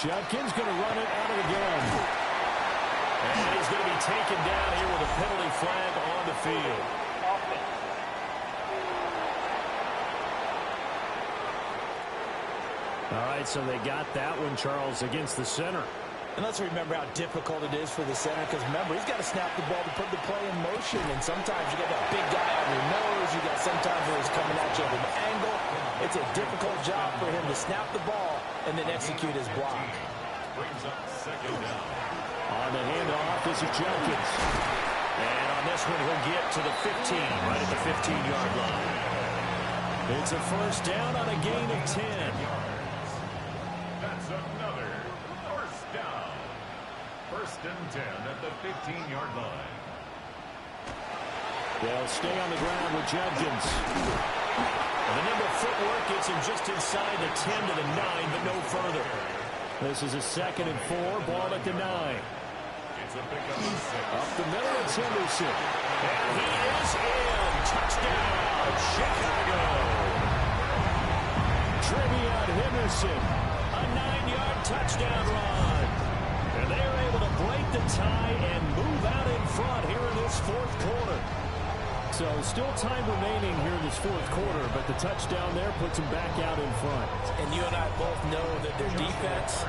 B: Judkins going to run it out of the gun. And he's going to be taken down here with a penalty flag on the field. All right, so they got that one, Charles, against the center.
E: And let's remember how difficult it is for the center, because remember, he's got to snap the ball to put the play in motion, and sometimes you got that big guy on your nose, you got sometimes where he's coming at you at an angle. It's a difficult job for him to snap the ball and then execute his block.
A: brings up second down.
B: On the handoff, this is Jenkins. And on this one, he'll get to the 15, right at the 15-yard line. It's a first down on a gain of 10.
A: That's another first down. First and 10 at the 15-yard line.
B: They'll stay on the ground with Judkins. And the number of footwork gets him just inside the 10 to the 9, but no further. This is a 2nd and 4, ball at the 9.
A: It's a pickup of 6.
B: Up the middle, it's Henderson. And he is in. Touchdown, Chicago. Trevion Henderson, a 9-yard touchdown run. And they are able to break the tie and move out in front here in this fourth quarter. So still time remaining here in this fourth quarter, but the touchdown there puts them back out in front.
E: And you and I both know that their defense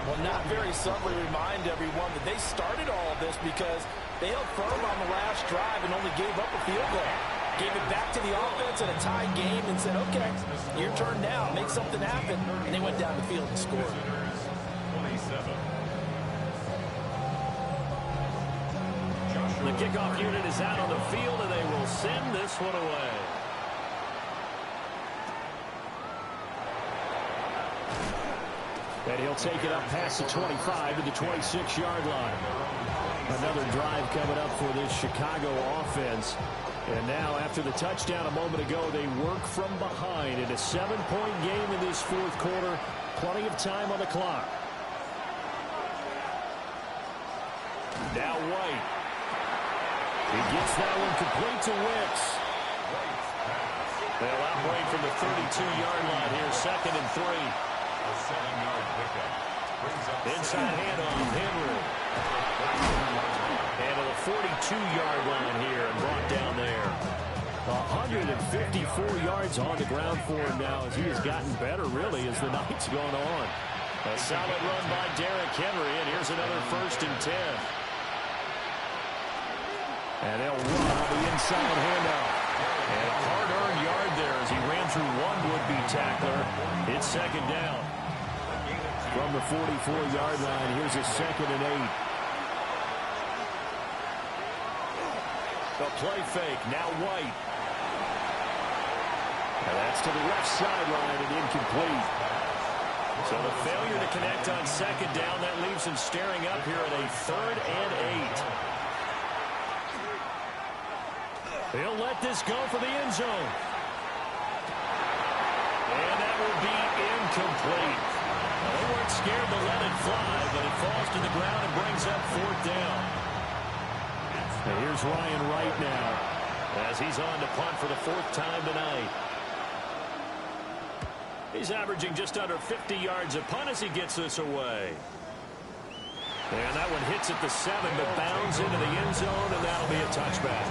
E: will not very subtly remind everyone that they started all of this because they held firm on the last drive and only gave up a field goal. Gave it back to the offense in a tied game and said, okay, your turn now, make something happen. And they went down the field and scored.
A: 27.
B: The kickoff unit is out on the field, and they will send this one away. And he'll take it up past the 25 to the 26-yard line. Another drive coming up for this Chicago offense. And now, after the touchdown a moment ago, they work from behind in a 7-point game in this fourth quarter. Plenty of time on the clock. Now White. He gets that one complete to Wicks. They'll operate from the 32-yard line here, 2nd and 3.
A: A 7-yard pickup.
B: Inside handoff, Henry. And to the 42-yard line here and brought down there. 154 yards on the ground for him now as he has gotten better, really, as the night's gone on. A solid run by Derrick Henry, and here's another 1st and 10. And they'll run on the inside handoff. And a hard-earned yard there as he ran through one would-be tackler. It's 2nd down. From the 44-yard line, here's a 2nd and 8. The play fake, now White. And that's to the left sideline and incomplete. So the failure to connect on 2nd down, that leaves him staring up here at a 3rd and 8. He'll let this go for the end zone. And that will be incomplete. They weren't scared to let it fly, but it falls to the ground and brings up 4th down. And here's Ryan Wright now as he's on to punt for the 4th time tonight. He's averaging just under 50 yards a punt as he gets this away. And that one hits at the 7, but bounds into the end zone, and that'll be a touchback.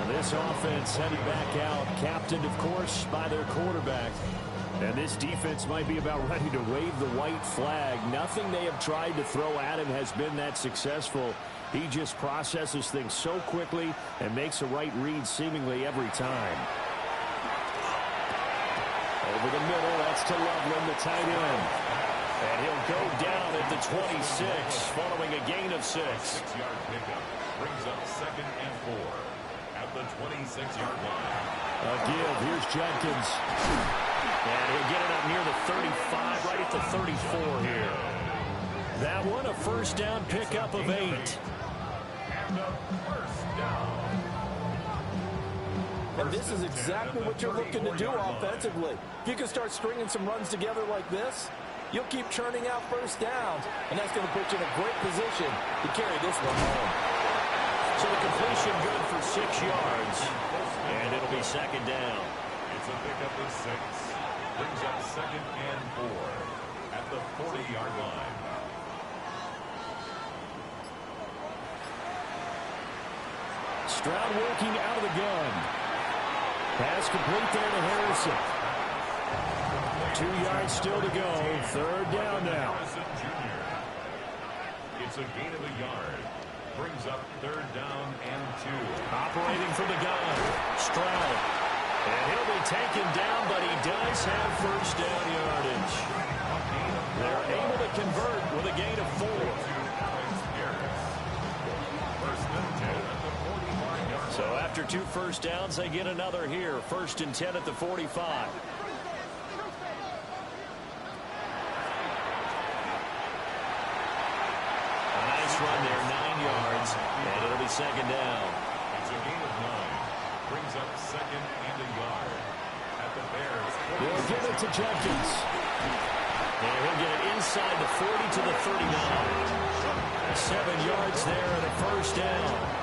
B: And this offense headed back out, captained, of course, by their quarterback. And this defense might be about ready to wave the white flag. Nothing they have tried to throw at him has been that successful. He just processes things so quickly and makes a right read seemingly every time. Over the middle, that's to Loveland, the tight end. And he'll go down at the 26, following a gain of 6.
A: 6-yard pickup brings up 2nd and 4 at the 26-yard line.
B: A give, here's Jenkins. And he'll get it up near the 35, right at the 34 here. That one, a 1st down pickup of 8.
A: And a 1st down.
E: And this is exactly what you're looking to do offensively. If you can start stringing some runs together like this, you'll keep churning out 1st downs, and that's going to put you in a great position to carry this one home.
B: So the completion good for 6 yards, and it'll be 2nd down.
A: It's a pickup of 6. Brings up 2nd and 4 at the 40-yard line.
B: Stroud working out of the gun. Pass complete there to Harrison. 2 yards still to go. 3rd down now.
A: It's a gain of a yard. Brings up 3rd down and 2.
B: Operating from the gun. Stroud. And he'll be taken down, but he does have 1st down yardage. They're able to convert with a gain of 4. So after 2 1st downs, they get another here. 1st and 10 at the 45. A nice run there, 9 yards, and it'll be 2nd down.
A: It's a gain of 9. Brings up 2nd and a yard at the Bears.
B: They'll give it to Jenkins. And he'll get it inside the 40 to the 39. 7 yards there and a 1st down.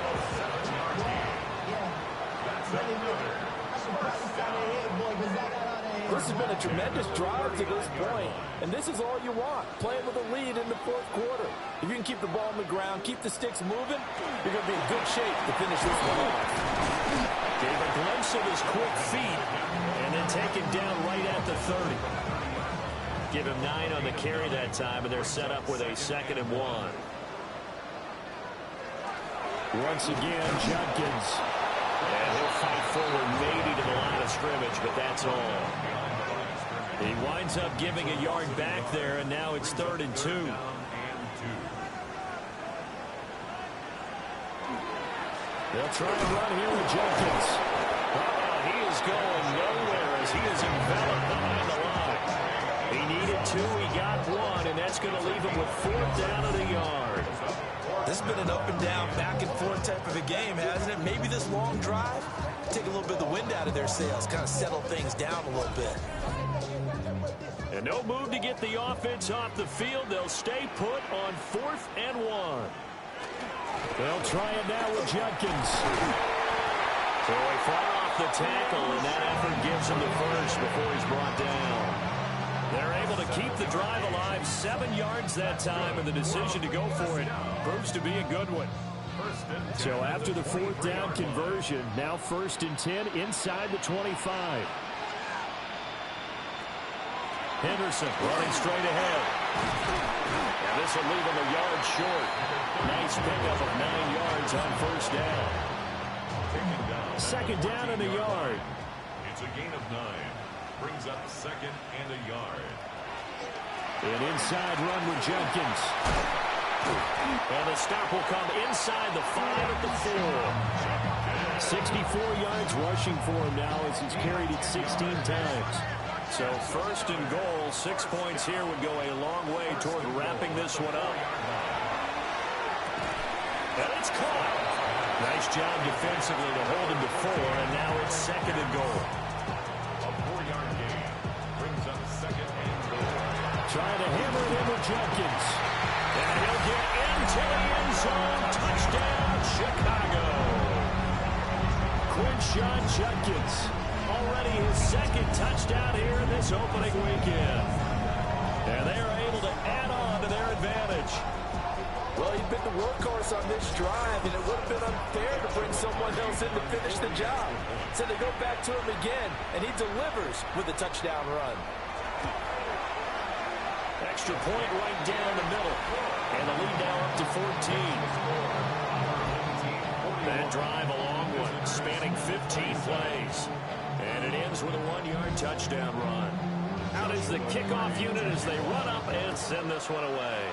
E: This has been a tremendous drive to this point, and this is all you want, playing with a lead in the 4th quarter. If you can keep the ball on the ground, keep the sticks moving, you're going to be in good shape to finish this one off.
B: Gave a glimpse of his quick feet, and then taken down right at the 30. Give him 9 on the carry that time, and they're set up with a 2nd and 1. Once again, Jenkins. And he'll fight forward maybe to the line of scrimmage, but that's all. He winds up giving a yard back there, and now it's 3rd and 2. They'll try and run here with Jenkins. He is going nowhere as he is enveloped behind the line. He needed 2, he got 1, and that's going to leave him with 4th down at a yard.
E: This has been an up and down, back and forth type of a game, hasn't it? Maybe this long drive, take a little bit of the wind out of their sails, kind of settle things down a little bit.
B: And no move to get the offense off the field. They'll stay put on 4th and 1. They'll try it now with Judkins. So they fly off the tackle, and that effort gives him the first before he's brought down. They're able to keep the drive alive, 7 yards that time, and the decision to go for it proves to be a good one. So after the 4th down conversion, now 1st and 10 inside the 25. Henderson running straight ahead. And this will leave him a yard short. Nice pickup of 9 yards on 1st down. 2nd down and a yard.
A: It's a gain of 9. Brings up 2nd and a yard.
B: An inside run with Jenkins. And the stop will come inside the 5 at the 4. 64 yards rushing for him now as he's carried it 16 times. So 1st and goal, 6 points here would go a long way toward wrapping this one up. And it's caught. Nice job defensively to hold him to 4, and now it's 2nd and goal.
A: A 4-yard gain brings up 2nd and goal.
B: Trying to hammer it in with Jenkins. And he'll get into the end zone. Touchdown, Chicago. Quinshon Judkins. Already his 2nd touchdown here in this opening weekend. And they are able to add on to their advantage.
E: Well, he's been the workhorse on this drive, and it would have been unfair to bring someone else in to finish the job. So they go back to him again, and he delivers with a touchdown run.
B: Extra point right down the middle. And the lead now up to 14. That drive a long one, spanning 15 plays. And it ends with a 1-yard touchdown run. Out is the kickoff unit as they run up and send this one away.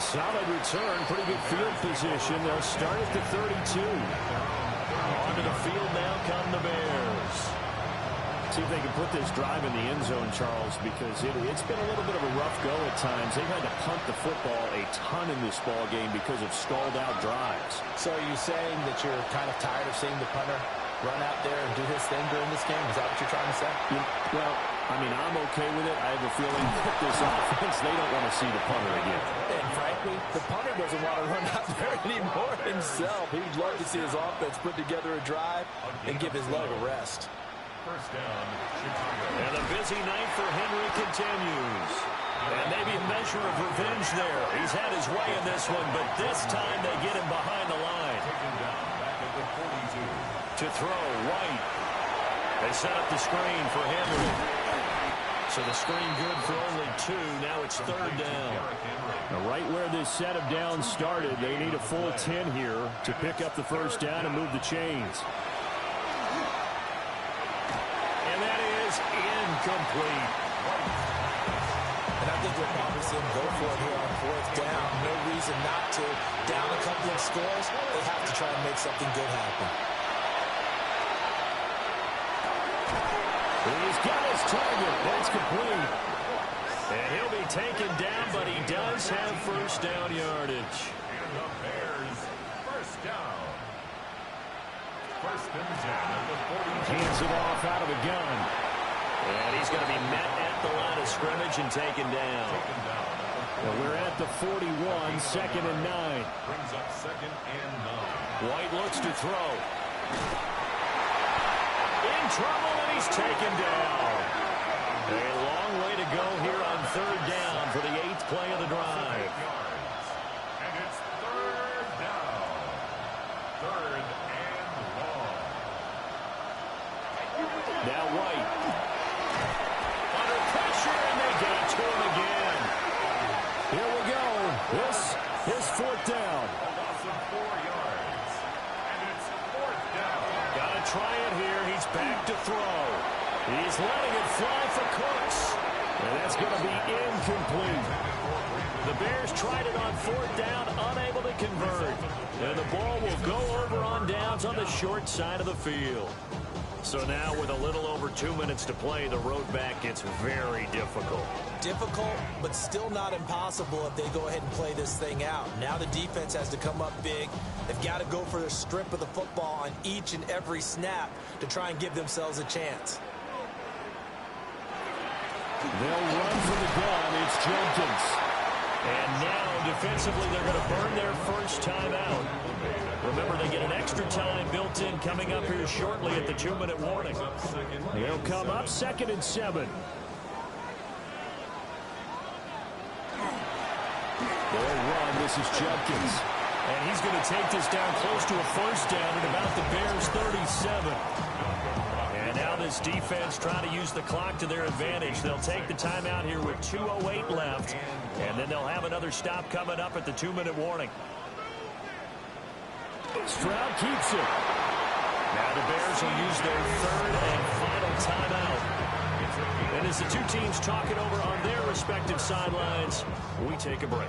B: Solid return, pretty good field position. They'll start at the 32. Onto the field now come the Bears. See if they can put this drive in the end zone, Charles, because it's been a little bit of a rough go at times. They've had to punt the football a ton in this ball game because of stalled-out drives.
E: So are you saying that you're kind of tired of seeing the punter run out there and do his thing during this game? Is that what you're trying to say?
B: Well, I mean, I'm okay with it. I have a feeling that this offense, they don't want to see the punter again.
E: And frankly, the punter doesn't want to run out there anymore himself. He'd love to see his offense put together a drive and give his leg a rest.
A: 1st down, Chicago.
B: And a busy night for Henry continues. And maybe a measure of revenge there. He's had his way in this one, but this time they get him behind the line.
A: Taken down back at the 42.
B: To throw, White. They set up the screen for Henry. So the screen good for only 2. Now it's 3rd down. Now right where this set of downs started, they need a full 10 here to pick up the 1st down and move the chains. And that is incomplete.
E: And I think we'll probably see him go for it here on 4th down. No reason not to. Down a couple of scores, they have to try and make something good happen.
B: He's got his target. That's complete. And he'll be taken down, but he does have 1st down yardage.
A: And the Bears, 1st down. 1st and 10 at the 42.
B: Hands it off out of the gun. And he's going to be met at the line of scrimmage and taken down. Well, we're at the 41, 2nd and 9.
A: Brings up 2nd and 9.
B: White looks to throw. In trouble, and he's taken down. A long way to go here on 3rd down for the 8th play of the drive.
A: And it's 3rd down. 3rd and long.
B: Now White. Under pressure, and they get it to him again. Here we go. This is 4th down.
A: A loss of 4 yards. And it's 4th down.
B: Got to try it here. He's back to throw. He's letting it fly for Cooks. And that's going to be incomplete. The Bears tried it on 4th down, unable to convert. And the ball will go over on downs on the short side of the field. So now with a little over 2 minutes to play, the road back gets very difficult.
E: Difficult, but still not impossible if they go ahead and play this thing out. Now the defense has to come up big. They've got to go for the strip of the football on each and every snap to try and give themselves a chance.
B: They'll run for the gun. It's Jenkins. And now defensively they're going to burn their first time out. Remember, they get an extra time built in coming up here shortly at the 2-minute warning. They'll come up 2nd and 7. They'll run. This is Jenkins. And he's going to take this down close to a first down at about the Bears' 37. And now this defense trying to use the clock to their advantage. They'll take the timeout here with 2:08 left. And then they'll have another stop coming up at the 2-minute warning. Stroud keeps it. Now the Bears will use their 3rd and final timeout. And as the two teams talk it over on their respective sidelines, we take a break.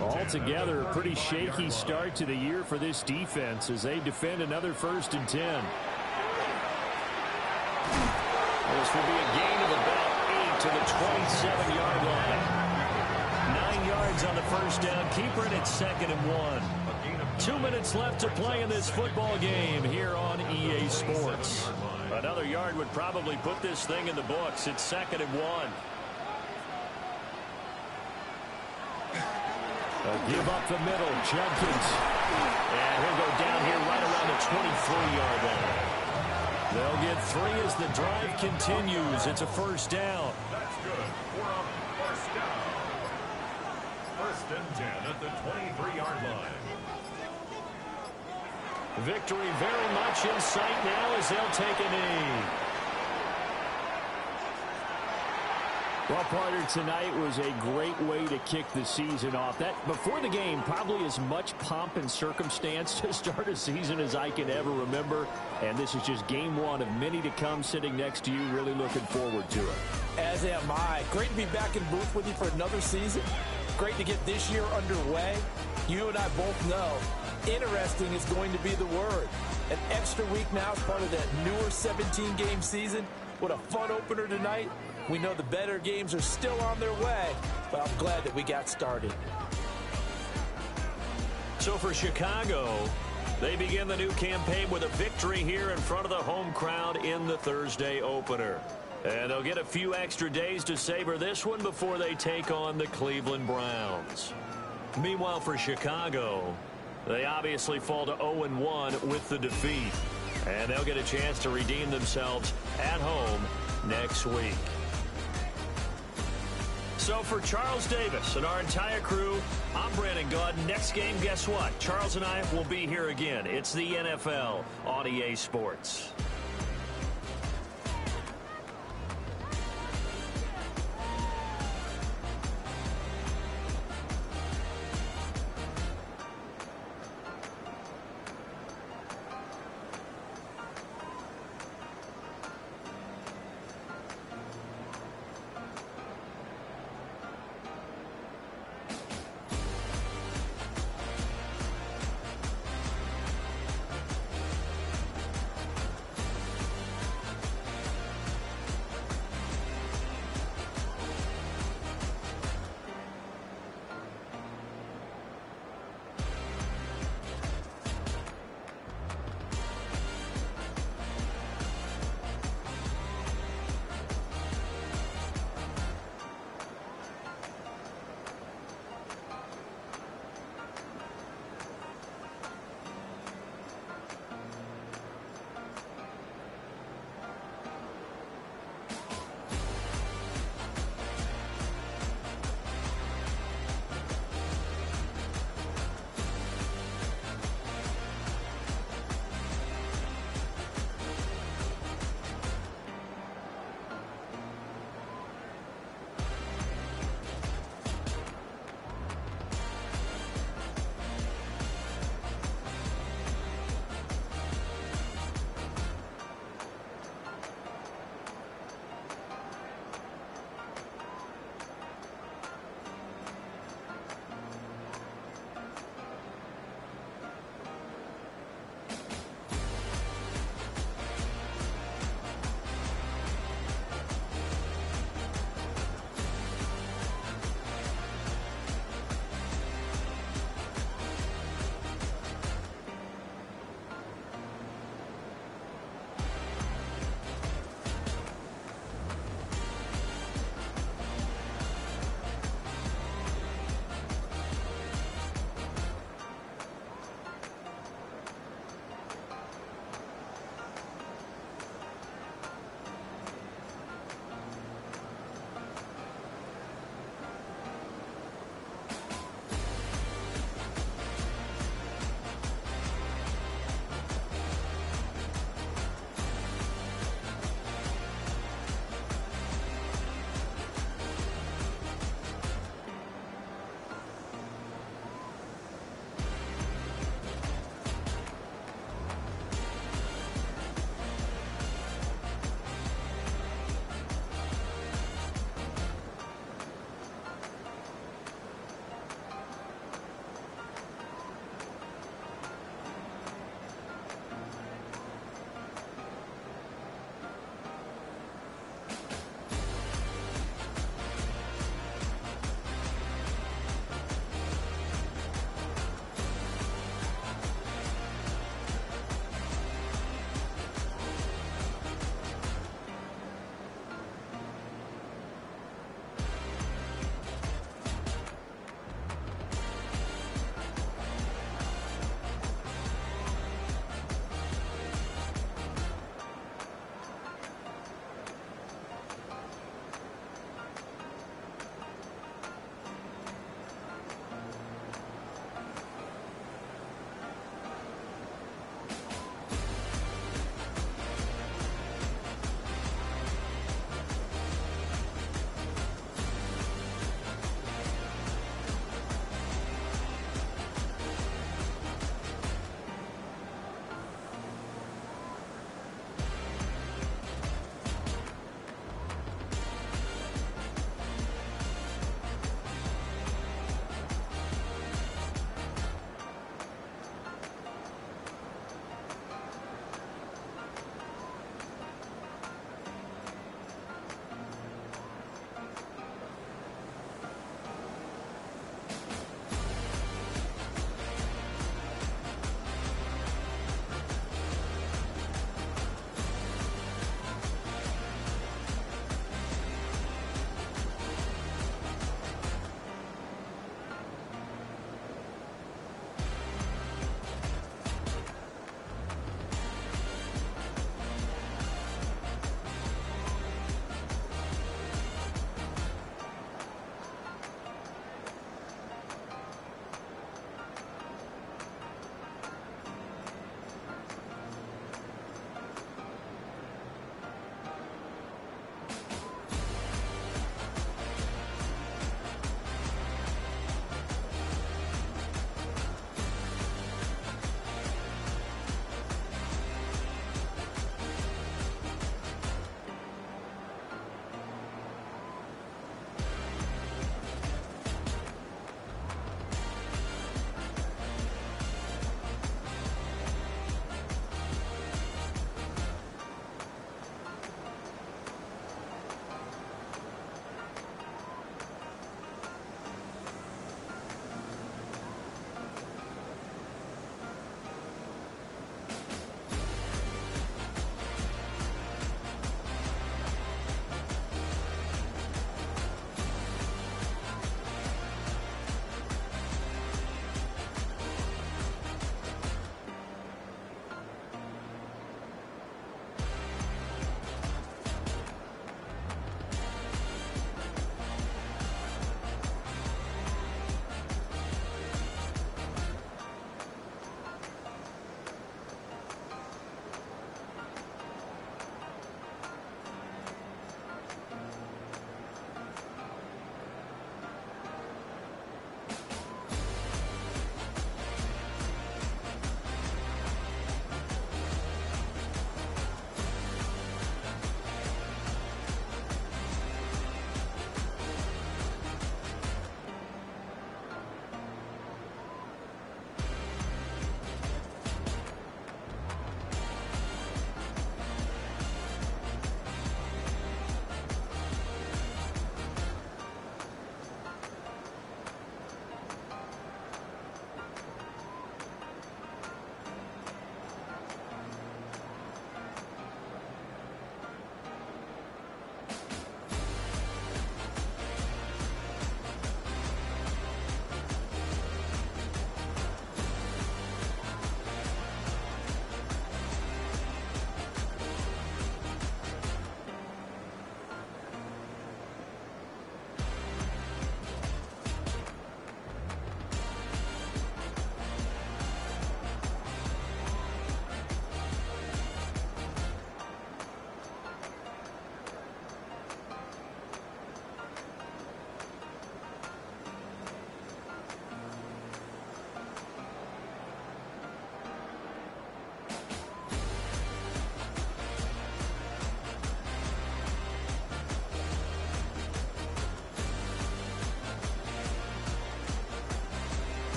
B: Altogether, a pretty shaky start to the year for this defense as they defend another 1st and 10. This will be a gain of about 8 to the 27-yard line. 9 yards on the first down. Keeper it at 2nd and 1. 2 minutes left to play in this football game here on EA Sports. Another yard would probably put this thing in the books. It's 2nd and 1. A give up the middle. Jenkins. And he'll go down here right around the 23-yard line. They'll get 3 as the drive continues. It's a first down.
A: That's good. We're up first down. 1st and 10 at the 23-yard line.
B: Victory very much in sight now as they'll take a knee. Well, partner, tonight was a great way to kick the season off. That before the game, probably as much pomp and circumstance to start a season as I can ever remember. And this is just game 1 of many to come. Sitting next to you, really looking forward to it.
E: As am I. Great to be back in booth with you for another season. Great to get this year underway. You and I both know interesting is going to be the word. An extra week now as part of that newer 17-game season. What a fun opener tonight. We know the better games are still on their way, but I'm glad that we got started.
B: So for Chicago, they begin the new campaign with a victory here in front of the home crowd in the Thursday opener. And they'll get a few extra days to savor this one before they take on the Cleveland Browns. Meanwhile, for Chicago, they obviously fall to 0-1 with the defeat. And they'll get a chance to redeem themselves at home next week. So for Charles Davis and our entire crew, I'm Brandon Gaudin. Next game, guess what? Charles and I will be here again. It's the NFL on EA Sports.